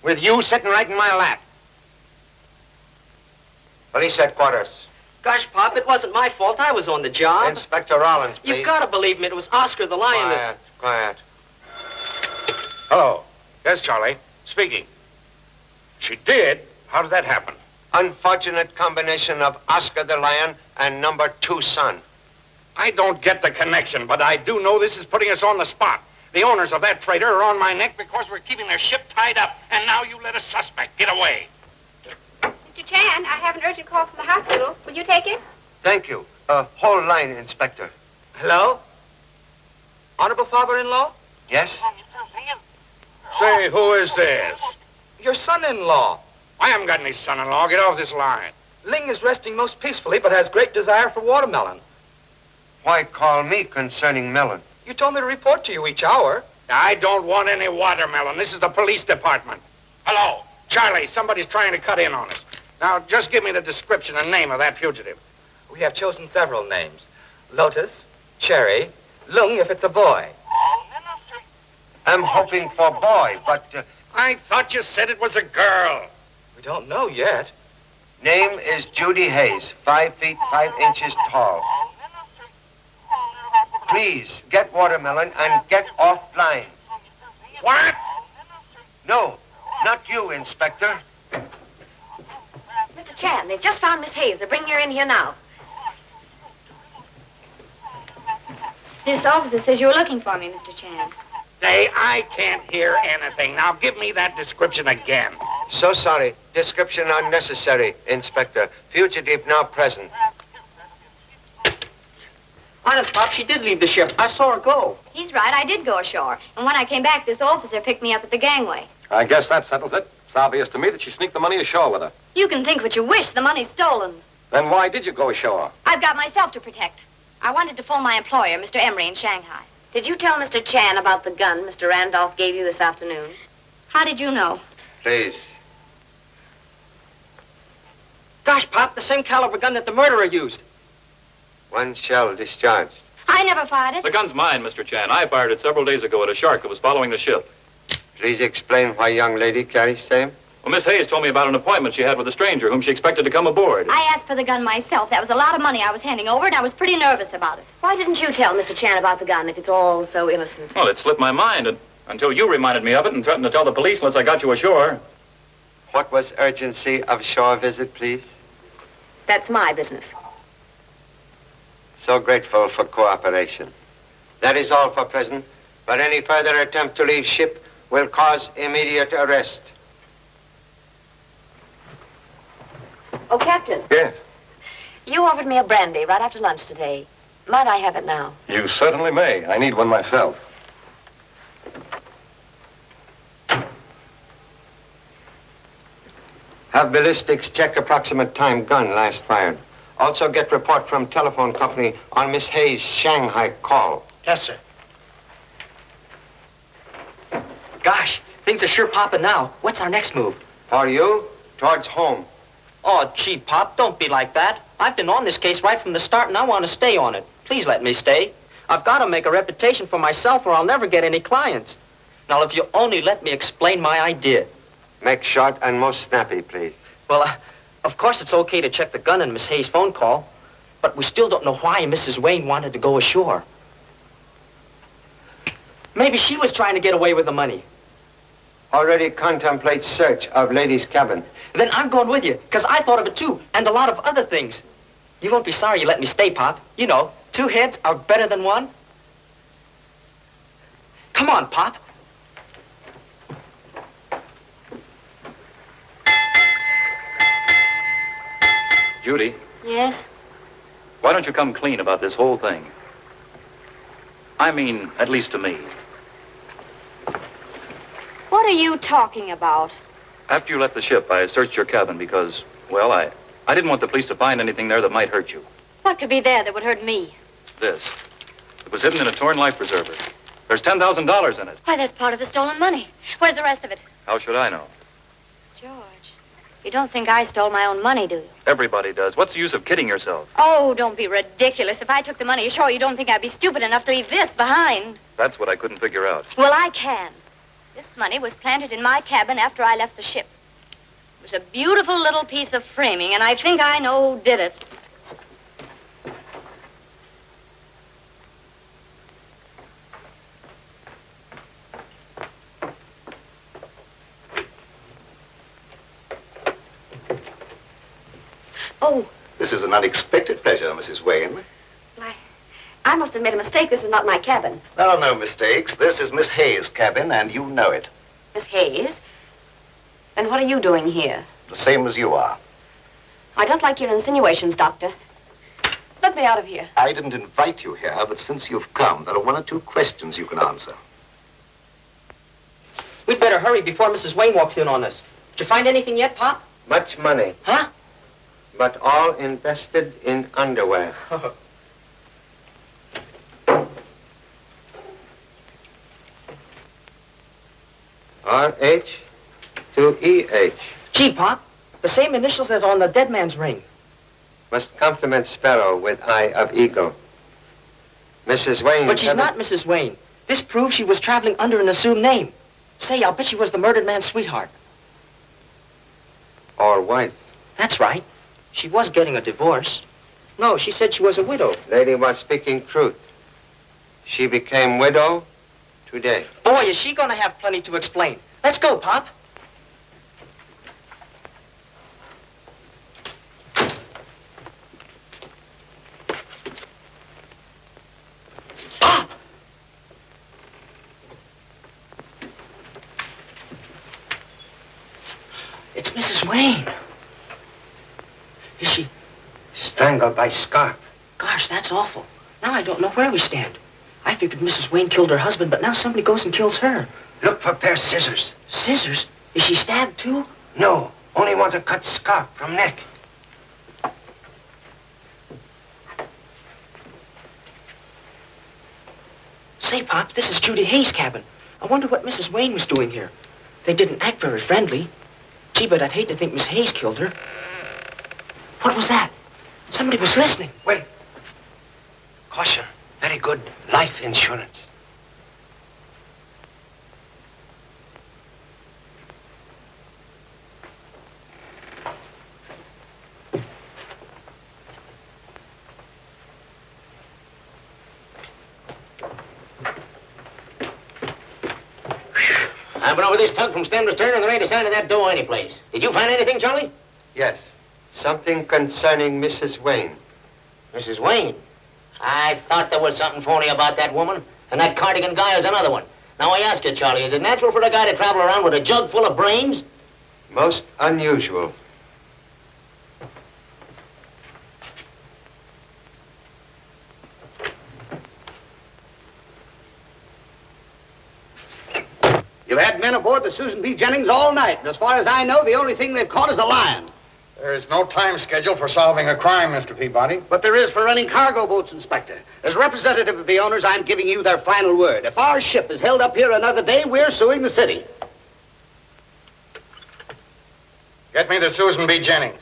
Speaker 16: With you sitting right in my lap.
Speaker 1: Police headquarters.
Speaker 4: Gosh, Pop, it wasn't my fault. I was on the job.
Speaker 1: Inspector Rollins, please.
Speaker 4: You've got to believe me. It was Oscar the lion.
Speaker 1: Quiet, quiet.
Speaker 10: Hello. Yes, Charlie. Speaking. She did? How did that happen?
Speaker 1: Unfortunate combination of Oscar the Lion and number 2 son.
Speaker 10: I don't get the connection, but I do know this is putting us on the spot. The owners of that freighter are on my neck because we're keeping their ship tied up, and now you let a suspect get away.
Speaker 3: Mr. Chan, I have an urgent call from the hospital. Will you take it?
Speaker 1: Thank you. Whole line, Inspector.
Speaker 5: Hello? Honorable father-in-law?
Speaker 1: Yes?
Speaker 10: Say, who is this?
Speaker 5: Your son-in-law.
Speaker 10: I haven't got any son-in-law. Get off this line.
Speaker 5: Ling is resting most peacefully, but has great desire for watermelon.
Speaker 1: Why call me concerning melon?
Speaker 5: You told me to report to you each hour.
Speaker 10: I don't want any watermelon. This is the police department. Hello. Charlie, somebody's trying to cut in on us. Now, just give me the description and name of that fugitive.
Speaker 5: We have chosen several names. Lotus, Cherry, Lung if it's a boy.
Speaker 1: I'm hoping for boy, but...
Speaker 10: I thought you said it was a girl.
Speaker 5: We don't know yet.
Speaker 1: Name is Judy Hayes, 5 feet 5 inches tall. Please, get watermelon and get offline.
Speaker 10: What?
Speaker 1: No, not you, Inspector.
Speaker 14: Mr. Chan, they've just found Miss Hayes. They're bringing her in here now.
Speaker 7: This officer says you were looking for me, Mr. Chan.
Speaker 10: Say, I can't hear anything. Now, give me that description again.
Speaker 1: So sorry. Description unnecessary, Inspector. Fugitive now present.
Speaker 4: Honest, Pop, she did leave the ship. I saw her go.
Speaker 7: He's right. I did go ashore. And when I came back, this officer picked me up at the gangway.
Speaker 8: I guess that settles it. It's obvious to me that she sneaked the money ashore with her.
Speaker 7: You can think what you wish. The money's stolen.
Speaker 8: Then why did you go ashore?
Speaker 7: I've got myself to protect. I wanted to phone my employer, Mr. Emery, in Shanghai.
Speaker 14: Did you tell Mr. Chan about the gun Mr. Randolph gave you this afternoon?
Speaker 7: How did you know?
Speaker 1: Please.
Speaker 4: Gosh, Pop, the same caliber gun that the murderer used.
Speaker 1: 1 shell discharged.
Speaker 7: I never fired it.
Speaker 2: The gun's mine, Mr. Chan. I fired it several days ago at a shark that was following the ship.
Speaker 1: Please explain why young lady carries same.
Speaker 2: Well, Miss Hayes told me about an appointment she had with a stranger whom she expected to come aboard.
Speaker 7: I asked for the gun myself. That was a lot of money I was handing over, and I was pretty nervous about it.
Speaker 14: Why didn't you tell Mr. Chan about the gun if it's all so innocent?
Speaker 2: Well, it slipped my mind until you reminded me of it and threatened to tell the police unless I got you ashore.
Speaker 1: What was urgency of shore visit, please?
Speaker 14: That's my business.
Speaker 1: So grateful for cooperation. That is all for present, but any further attempt to leave ship will cause immediate arrest.
Speaker 14: Oh, Captain.
Speaker 8: Yes.
Speaker 14: You offered me a brandy right after lunch today. Might I have it now?
Speaker 8: You certainly may. I need one myself.
Speaker 1: Have ballistics check approximate time gun last fired. Also get report from telephone company on Miss Hayes' Shanghai call.
Speaker 13: Yes, sir.
Speaker 4: Gosh, things are sure popping now. What's our next move?
Speaker 1: For you, towards home.
Speaker 4: Oh, gee, Pop, don't be like that. I've been on this case right from the start, and I want to stay on it. Please let me stay. I've got to make a reputation for myself, or I'll never get any clients. Now, if you only let me explain my idea.
Speaker 1: Make short and most snappy, please.
Speaker 4: Well, of course it's okay to check the gun in Miss Hayes' phone call, but we still don't know why Mrs. Wayne wanted to go ashore. Maybe she was trying to get away with the money.
Speaker 1: Already contemplate search of lady's cabin.
Speaker 4: Then I'm going with you, because I thought of it too, and a lot of other things. You won't be sorry you let me stay, Pop. You know, 2 heads are better than 1. Come on, Pop.
Speaker 2: Judy,
Speaker 14: Yes?
Speaker 2: why don't you come clean about this whole thing? I mean, at least to me.
Speaker 14: What are you talking about?
Speaker 2: After you left the ship, I searched your cabin because, well, I didn't want the police to find anything there that might hurt you.
Speaker 14: What could be there that would hurt me?
Speaker 2: This. It was hidden in a torn life preserver. There's $10,000 in it.
Speaker 14: Why, that's part of the stolen money. Where's the rest of it?
Speaker 2: How should I know?
Speaker 14: George, you don't think I stole my own money, do you?
Speaker 2: Everybody does. What's the use of kidding yourself?
Speaker 14: Oh, don't be ridiculous. If I took the money ashore, you don't think I'd be stupid enough to leave this behind?
Speaker 2: That's what I couldn't figure out.
Speaker 14: Well, I can. This money was planted in my cabin after I left the ship. It was a beautiful little piece of framing, and I think I know who did it.
Speaker 7: Oh,
Speaker 11: This is an unexpected pleasure, Mrs. Wayne.
Speaker 7: I must have made a mistake. This is not my cabin.
Speaker 11: There are no mistakes. This is Miss Hayes' cabin, and you know it.
Speaker 7: Miss Hayes? Then what are you doing here?
Speaker 11: The same as you are.
Speaker 7: I don't like your insinuations, Doctor. Let me out of here.
Speaker 11: I didn't invite you here, but since you've come, there are one or two questions you can answer.
Speaker 4: We'd better hurry before Mrs. Wayne walks in on us. Did you find anything yet, Pop?
Speaker 1: Much money.
Speaker 4: Huh?
Speaker 1: But all invested in underwear. R-H to E-H.
Speaker 4: Gee, Pop, the same initials as on the dead man's ring.
Speaker 1: Must compliment Sparrow with eye of eagle. Mrs. Wayne...
Speaker 4: But she's not Mrs. Wayne. This proves she was traveling under an assumed name. Say, I'll bet she was the murdered man's sweetheart.
Speaker 1: Or wife.
Speaker 4: That's right. She was getting a divorce. No, she said she was a widow.
Speaker 1: Lady was speaking truth. She became widow today.
Speaker 4: Boy, is she gonna have plenty to explain. Let's go, Pop. Pop! It's Mrs. Wayne. Is she?
Speaker 1: Strangled by scarf.
Speaker 4: Gosh, that's awful. Now I don't know where we stand. I figured Mrs. Wayne killed her husband, but now somebody goes and kills her.
Speaker 1: Look for a pair of scissors.
Speaker 4: Scissors? Is she stabbed too?
Speaker 1: No, only want to cut scarf from neck.
Speaker 4: Say, Pop, this is Judy Hayes' cabin. I wonder what Mrs. Wayne was doing here. They didn't act very friendly. Gee, but I'd hate to think Miss Hayes killed her. What was that? Somebody was listening.
Speaker 1: Wait. Caution. Very good life insurance.
Speaker 16: I've been over this tug from stem to stern, and there ain't a sign of that dough anyplace. Did you find anything, Charlie?
Speaker 1: Yes. Something concerning Mrs. Wayne.
Speaker 16: Mrs. Wayne? I thought there was something phony about that woman, and that Cardigan guy is another one. Now, I ask you, Charlie, is it natural for a guy to travel around with a jug full of brains?
Speaker 1: Most unusual.
Speaker 13: You've had men aboard the Susan B. Jennings all night, and as far as I know, the only thing they've caught is a lion.
Speaker 10: There is no time schedule for solving a crime, Mr. Peabody.
Speaker 13: But there is for running cargo boats, Inspector. As representative of the owners, I'm giving you their final word. If our ship is held up here another day, we're suing the city.
Speaker 10: Get me the Susan B. Jennings.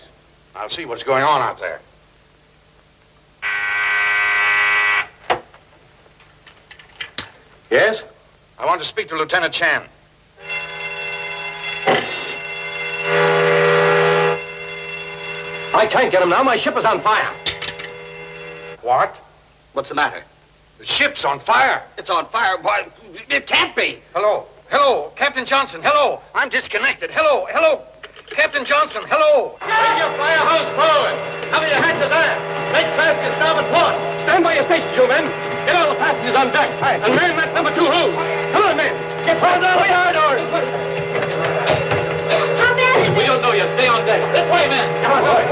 Speaker 10: I'll see what's going on out there. Yes? I want to speak to Lieutenant Chan.
Speaker 8: I can't get him now. My ship is on fire.
Speaker 10: What?
Speaker 13: What's the matter?
Speaker 10: The ship's on fire.
Speaker 13: It's on fire. Why, it can't be.
Speaker 10: Hello. Hello. Captain Johnson. Hello. I'm disconnected. Hello. Hello. Captain Johnson. Hello.
Speaker 8: Bring your fire hose forward. Cover your hatches aft. Make fast your starboard port. Stand by your stations, you men. Get all the passengers on deck. And man that number 2 hose. Come on,
Speaker 13: Get hands on the yard arm!
Speaker 3: How bad is it?
Speaker 2: We don't know yet. Stay on deck. This way, men.
Speaker 13: Come on, boy.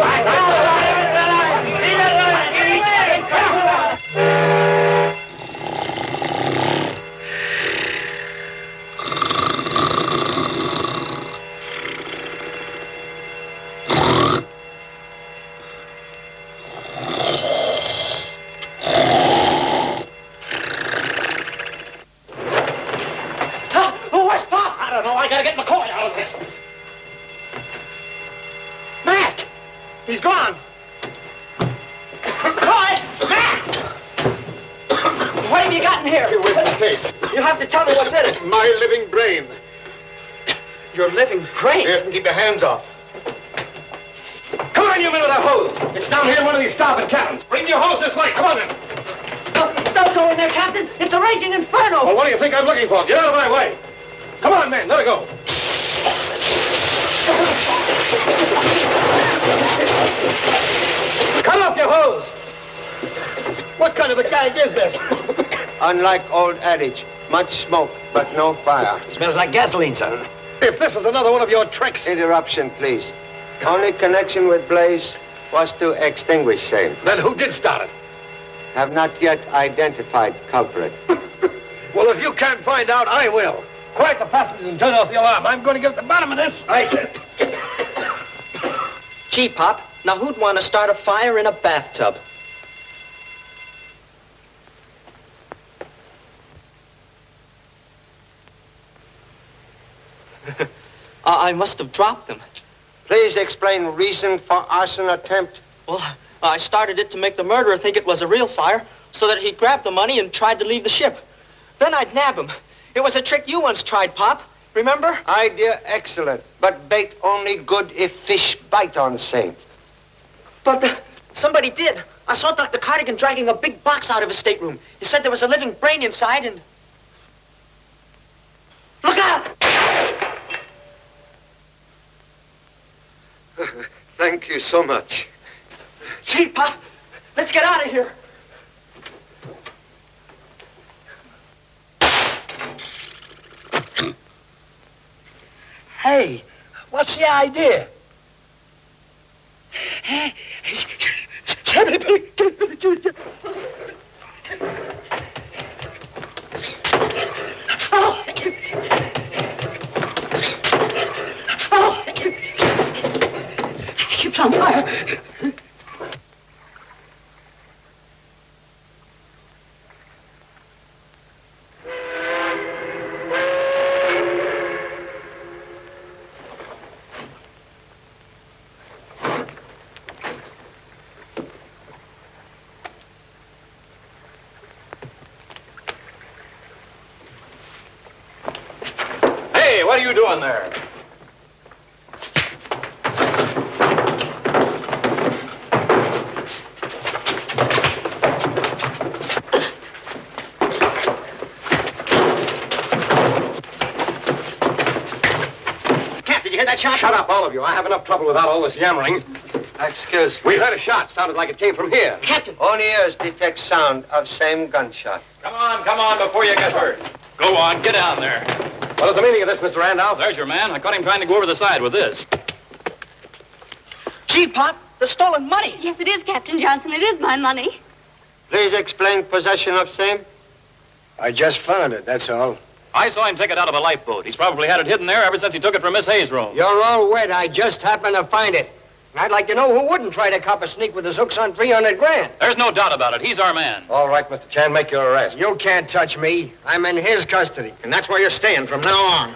Speaker 9: Where's Pop? I don't know. I gotta get McCoy out of this. Mac! He's gone. McCoy! Mac!
Speaker 13: What have you got in here?
Speaker 8: Wait for the case.
Speaker 13: You have to tell me what's in it.
Speaker 8: My living brain.
Speaker 13: Your living brain?
Speaker 8: Yes, and keep your hands off. Come on, you men with that hose. It's down here in one of these starboard cabins. Bring your hose this way. Come on, then.
Speaker 13: Don't go in there, Captain. It's a raging inferno.
Speaker 8: Well, what do you think I'm looking for? Get out of my way. Come on, men. Let her go. Cut off your hose. What kind of a gag is this?
Speaker 1: Unlike old adage, much smoke, but no fire.
Speaker 13: It smells like gasoline, son.
Speaker 8: If this is another one of your tricks...
Speaker 1: Interruption, please. Only connection with blaze was to extinguish same.
Speaker 8: Then who did start it?
Speaker 1: Have not yet identified culprit.
Speaker 8: Well, if you can't find out, I will. Quiet the passengers and turn off the alarm. I'm going to get at the bottom of this.
Speaker 13: Right, sir.
Speaker 4: Gee, Pop, now who'd want to start a fire in a bathtub? I must have dropped them.
Speaker 1: Please explain reason for arson attempt.
Speaker 4: Well, I started it to make the murderer think it was a real fire, so that he'd grab the money and tried to leave the ship. Then I'd nab him. It was a trick you once tried, Pop. Remember?
Speaker 1: Idea excellent, but bait only good if fish bite on same.
Speaker 4: But somebody did. I saw Dr. Cardigan dragging a big box out of his stateroom. He said there was a living brain inside and... Look out!
Speaker 1: Thank you so much.
Speaker 4: Gee, Pop, let's get out of here.
Speaker 13: Hey, what's the idea? Ship's on fire.
Speaker 2: Hey, what are you doing there?
Speaker 8: Did you hear that shot? Shut up, all of you. I have enough trouble without all this yammering.
Speaker 1: Excuse me.
Speaker 8: We heard a shot. Sounded like it came from here.
Speaker 4: Captain!
Speaker 1: Only ears detect sound of same gunshot.
Speaker 2: Come on, before you get hurt. Go on, get down there.
Speaker 8: What is the meaning of this, Mr. Randolph?
Speaker 2: There's your man. I caught him trying to go over the side with this.
Speaker 4: Gee, Pop, the stolen money.
Speaker 3: Yes, it is, Captain Johnson. It is my money.
Speaker 1: Please explain possession of same.
Speaker 13: I just found it, that's all.
Speaker 2: I saw him take it out of a lifeboat. He's probably had it hidden there ever since he took it from Miss Hayes' room.
Speaker 15: You're all wet. I just happened to find it. And I'd like to know who wouldn't try to cop a sneak with his hooks on 300 grand.
Speaker 2: There's no doubt about it. He's our man.
Speaker 8: All right, Mr. Chan, make your arrest.
Speaker 15: You can't touch me. I'm in his custody.
Speaker 16: And that's where you're staying from now on.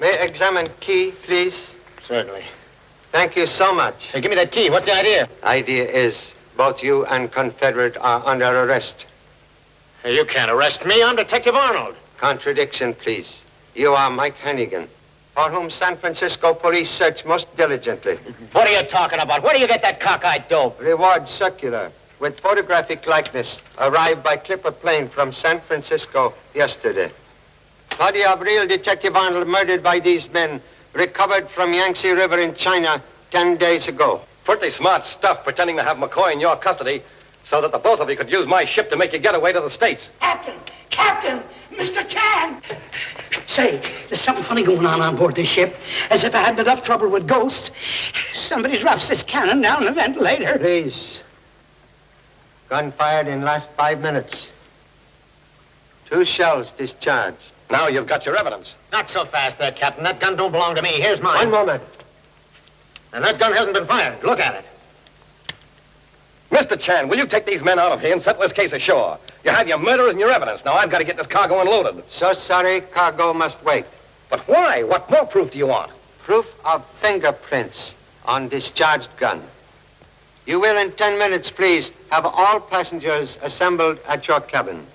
Speaker 1: May I examine key, please?
Speaker 16: Certainly.
Speaker 1: Thank you so much.
Speaker 16: Hey, give me that key. What's the idea?
Speaker 1: Idea is both you and Confederate are under arrest.
Speaker 16: Hey, you can't arrest me. I'm Detective Arnold.
Speaker 1: Contradiction, please. You are Mike Hannigan, for whom San Francisco police search most diligently.
Speaker 16: What are you talking about? Where do you get that cockeyed dope?
Speaker 1: Reward circular with photographic likeness arrived by clipper plane from San Francisco yesterday. Body of real Detective Arnold murdered by these men recovered from Yangtze River in China 10 days ago.
Speaker 8: Pretty smart stuff pretending to have McCoy in your custody so that the both of you could use my ship to make your getaway to the States.
Speaker 13: Captain! Captain! Mr. Chan! Say, there's something funny going on board this ship. As if I had enough trouble with ghosts. Somebody drops this cannon down the ventilator.
Speaker 1: Please. Gun fired in last 5 minutes. 2 shells discharged.
Speaker 8: Now you've got your evidence.
Speaker 16: Not so fast there, Captain. That gun don't belong to me. Here's mine.
Speaker 1: One moment.
Speaker 16: And that gun hasn't been fired. Look at it.
Speaker 8: Mr. Chan, will you take these men out of here and settle this case ashore? You have your murderers and your evidence. Now I've got to get this cargo unloaded.
Speaker 1: So sorry, cargo must wait.
Speaker 8: But why? What more proof do you want?
Speaker 1: Proof of fingerprints on discharged gun. You will, in 10 minutes, please, have all passengers assembled at your cabin.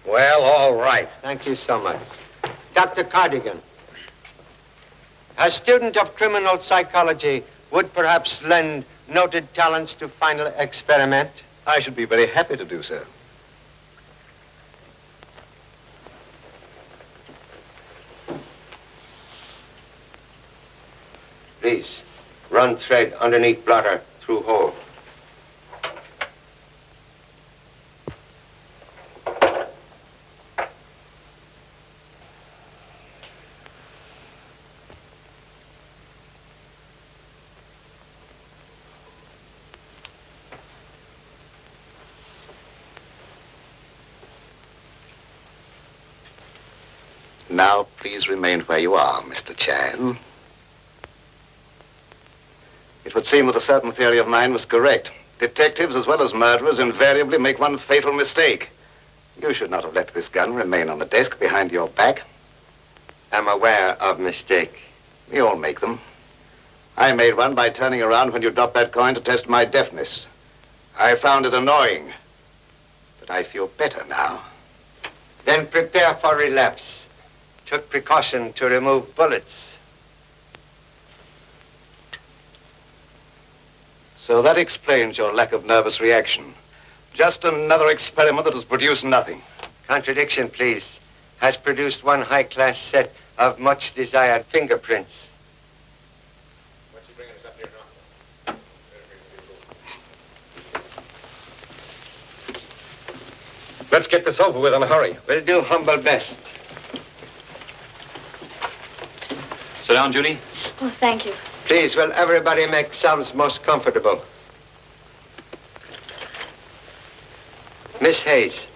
Speaker 8: Well, all right.
Speaker 1: Thank you so much. Dr. Cardigan, a student of criminal psychology would perhaps lend noted talents to final experiment.
Speaker 11: I should be very happy to do so.
Speaker 1: Please, run thread underneath blotter through hole.
Speaker 11: Now, please remain where you are, Mr. Chan. It would seem that a certain theory of mine was correct. Detectives, as well as murderers, invariably make one fatal mistake. You should not have let this gun remain on the desk behind your back.
Speaker 1: I'm aware of mistake.
Speaker 11: We all make them. I made one by turning around when you dropped that coin to test my deafness. I found it annoying. But I feel better now.
Speaker 1: Then prepare for relapse. Took precaution to remove bullets.
Speaker 11: So that explains your lack of nervous reaction. Just another experiment that has produced nothing.
Speaker 1: Contradiction, please. Has produced one high-class set of much-desired fingerprints.
Speaker 8: What's he bringing us up here now? Let's get this over with in a hurry.
Speaker 1: We'll do humble best.
Speaker 2: Sit down, Judy.
Speaker 7: Oh, thank you.
Speaker 1: Please, will everybody make themselves most comfortable? Miss Hayes,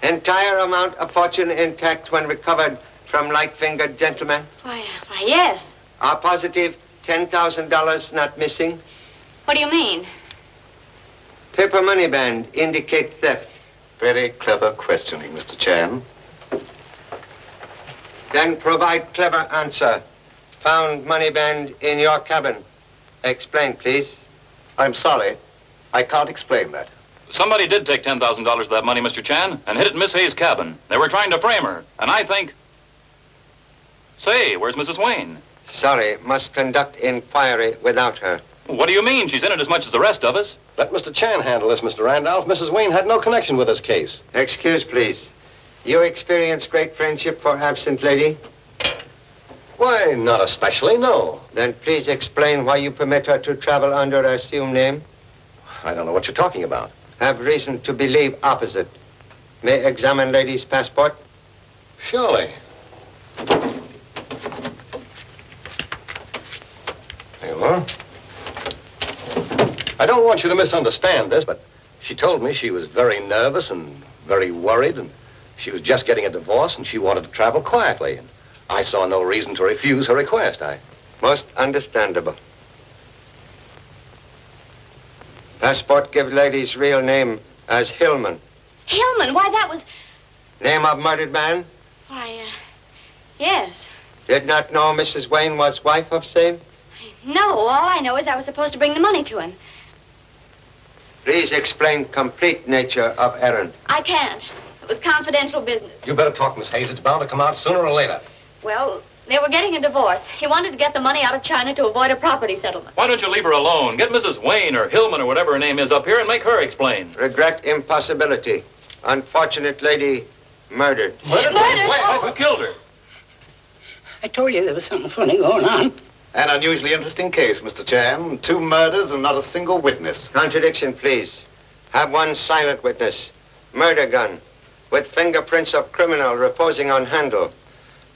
Speaker 1: entire amount of fortune intact when recovered from light-fingered gentlemen?
Speaker 7: Why, yes.
Speaker 1: Are positive $10,000 not missing?
Speaker 7: What do you mean?
Speaker 1: Paper money band indicate theft.
Speaker 11: Very clever questioning, Mr. Chan.
Speaker 1: Then provide clever answer. Found money band in your cabin. Explain, please.
Speaker 11: I'm sorry. I can't explain that.
Speaker 2: Somebody did take $10,000 of that money, Mr. Chan, and hid it in Miss Hayes' cabin. They were trying to frame her, and I think... Say, where's Mrs. Wayne?
Speaker 1: Sorry, must conduct inquiry without her.
Speaker 2: What do you mean? She's in it as much as the rest of us.
Speaker 8: Let Mr. Chan handle this, Mr. Randolph. Mrs. Wayne had no connection with this case.
Speaker 1: Excuse, please. You experience great friendship for absent lady?
Speaker 8: Why, not especially, no.
Speaker 1: Then please explain why you permit her to travel under her assumed name.
Speaker 8: I don't know what you're talking about.
Speaker 1: Have reason to believe opposite. May examine lady's passport?
Speaker 8: Surely. There you are. I don't want you to misunderstand this, but she told me she was very nervous and very worried, and she was just getting a divorce, and she wanted to travel quietly. And I saw no reason to refuse her request.
Speaker 1: Most understandable. Passport give lady's real name as Hillman.
Speaker 7: Hillman? Why, that was...
Speaker 1: Name of murdered man?
Speaker 7: Why, yes.
Speaker 1: Did not know Mrs. Wayne was wife of same?
Speaker 7: No, all I know is I was supposed to bring the money to him.
Speaker 1: Please explain complete nature of errand.
Speaker 7: I can't. It was confidential business.
Speaker 8: You better talk, Miss Hayes. It's bound to come out sooner or later.
Speaker 7: Well, they were getting a divorce. He wanted to get the money out of China to avoid a property settlement.
Speaker 2: Why don't you leave her alone? Get Mrs. Wayne or Hillman or whatever her name is up here and make her explain.
Speaker 1: Regret impossibility. Unfortunate lady murdered.
Speaker 7: Murdered?
Speaker 2: Why, who killed her?
Speaker 13: I told you there was something funny going on.
Speaker 11: An unusually interesting case, Mr. Chan. 2 murders and not a single witness.
Speaker 1: Contradiction, please. Have one silent witness. Murder gun with fingerprints of criminal reposing on handle.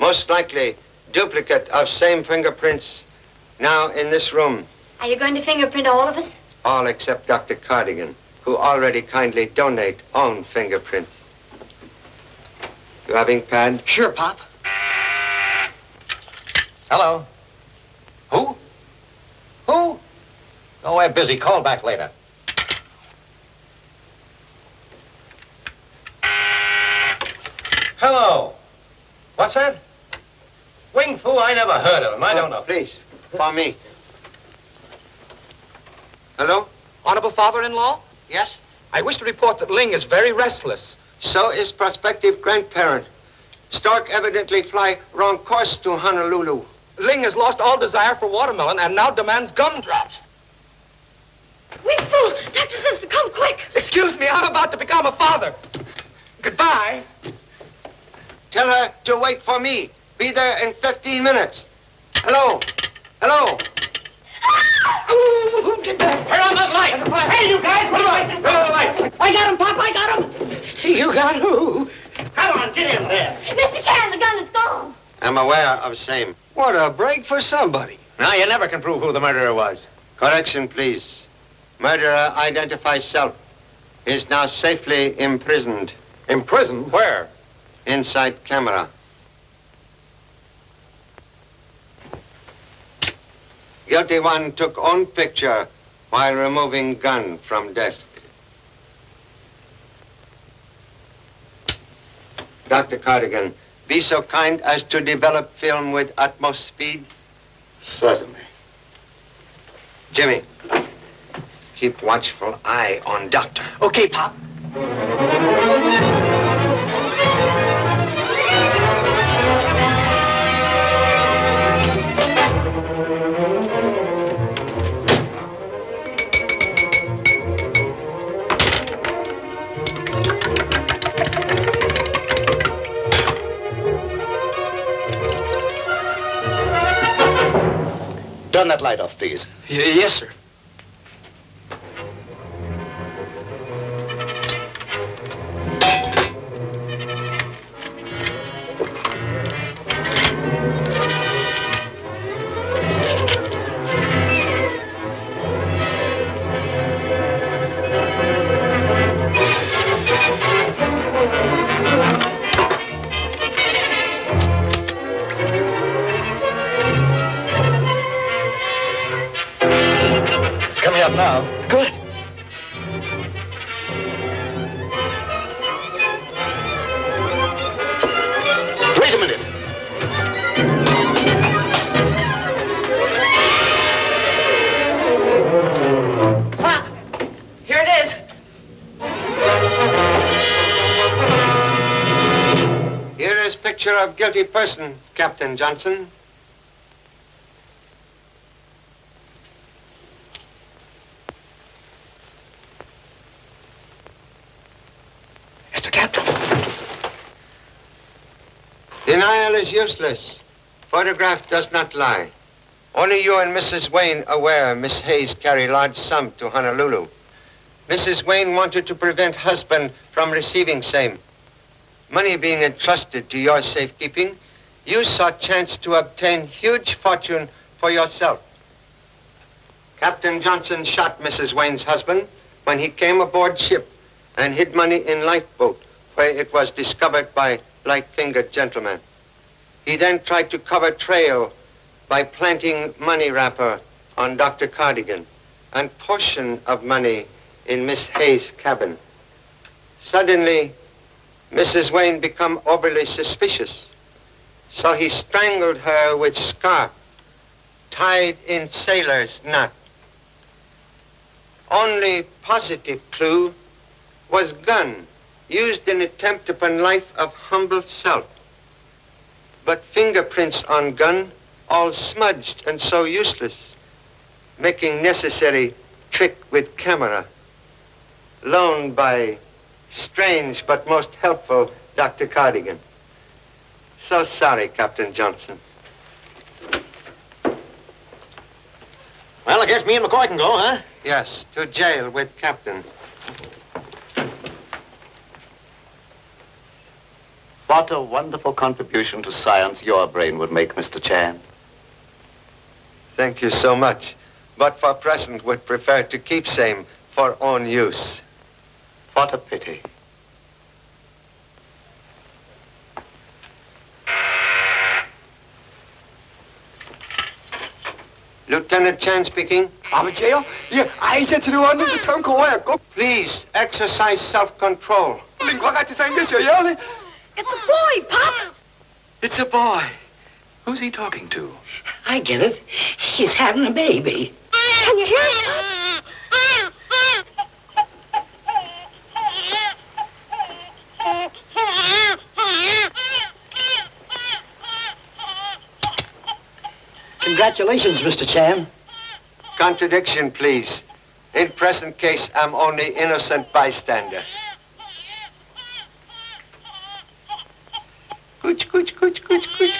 Speaker 1: Most likely, duplicate of same fingerprints now in this room.
Speaker 7: Are you going to fingerprint all of us?
Speaker 1: All except Dr. Cardigan, who already kindly donate own fingerprints. You having pad?
Speaker 13: Sure, Pop.
Speaker 8: Hello. Who? Who? Oh, we're busy. Call back later. Hello. What's that? Wing Fu? I never heard of him. I don't know.
Speaker 1: Please, for me. Hello?
Speaker 5: Honorable father-in-law?
Speaker 1: Yes?
Speaker 5: I wish to report that Ling is very restless.
Speaker 1: So is prospective grandparent. Stork evidently fly wrong course to Honolulu.
Speaker 5: Ling has lost all desire for watermelon and now demands gumdrops.
Speaker 3: Wing Fu, doctor says to come quick.
Speaker 5: Excuse me, I'm about to become a father. Goodbye.
Speaker 1: Tell her to wait for me. Be there in 15 minutes. Hello? Hello?
Speaker 13: Who did that?
Speaker 15: Turn on those lights. Hey, you guys, put on the lights.
Speaker 13: I got him, Pop, I got him. You got who?
Speaker 15: Come on, get in there.
Speaker 3: Mr. Chan, the gun is gone.
Speaker 1: I'm aware of same.
Speaker 15: What a break for somebody.
Speaker 16: Now, you never can prove who the murderer was.
Speaker 1: Correction, please. Murderer identifies self. Is now safely imprisoned.
Speaker 8: Imprisoned? Where?
Speaker 1: Inside camera. Guilty one took own picture while removing gun from desk. Dr. Cardigan, be so kind as to develop film with utmost speed.
Speaker 11: Certainly.
Speaker 1: Jimmy, keep watchful eye on Doctor.
Speaker 13: Okay, Pop.
Speaker 11: Turn that light off, please.
Speaker 13: Yes, sir.
Speaker 11: Coming up now.
Speaker 13: Good.
Speaker 11: Wait a minute.
Speaker 13: Pop, here it is.
Speaker 1: Here is picture of guilty person, Captain Johnson.
Speaker 13: Mr. Captain.
Speaker 1: Denial is useless. Photograph does not lie. Only you and Mrs. Wayne aware Miss Hayes carry large sum to Honolulu. Mrs. Wayne wanted to prevent husband from receiving same. Money being entrusted to your safekeeping, you saw chance to obtain huge fortune for yourself. Captain Johnson shot Mrs. Wayne's husband when he came aboard ship and hid money in lifeboat, where it was discovered by light-fingered gentlemen. He then tried to cover trail by planting money wrapper on Dr. Cardigan and portion of money in Miss Hayes' cabin. Suddenly, Mrs. Wayne become overly suspicious, so he strangled her with scarf tied in sailor's knot. Only positive clue was gun used in attempt upon life of humble self. But fingerprints on gun all smudged and so useless, making necessary trick with camera, loaned by strange but most helpful Dr. Cardigan. So sorry, Captain Johnson.
Speaker 16: Well, I guess me and McCoy can go, huh?
Speaker 1: Yes, to jail with Captain.
Speaker 11: What a wonderful contribution to science your brain would make, Mr. Chan.
Speaker 1: Thank you so much. But for present would prefer to keep same for own use.
Speaker 11: What a pity.
Speaker 1: Lieutenant Chan speaking.
Speaker 13: 아버지요? 예, 아이제트로 왔는데 참 고와요. 꼭
Speaker 1: Please exercise self-control.
Speaker 13: 링과 같이 생겼어요.
Speaker 3: It's a boy, Pop.
Speaker 2: It's a boy. Who's he talking to?
Speaker 17: I get it. He's having a baby.
Speaker 3: Can you hear it,
Speaker 15: Congratulations, Mr. Chan.
Speaker 1: Contradiction, please. In present case, I'm only innocent bystander. Cooch, cooch, cooch, cooch, cooch.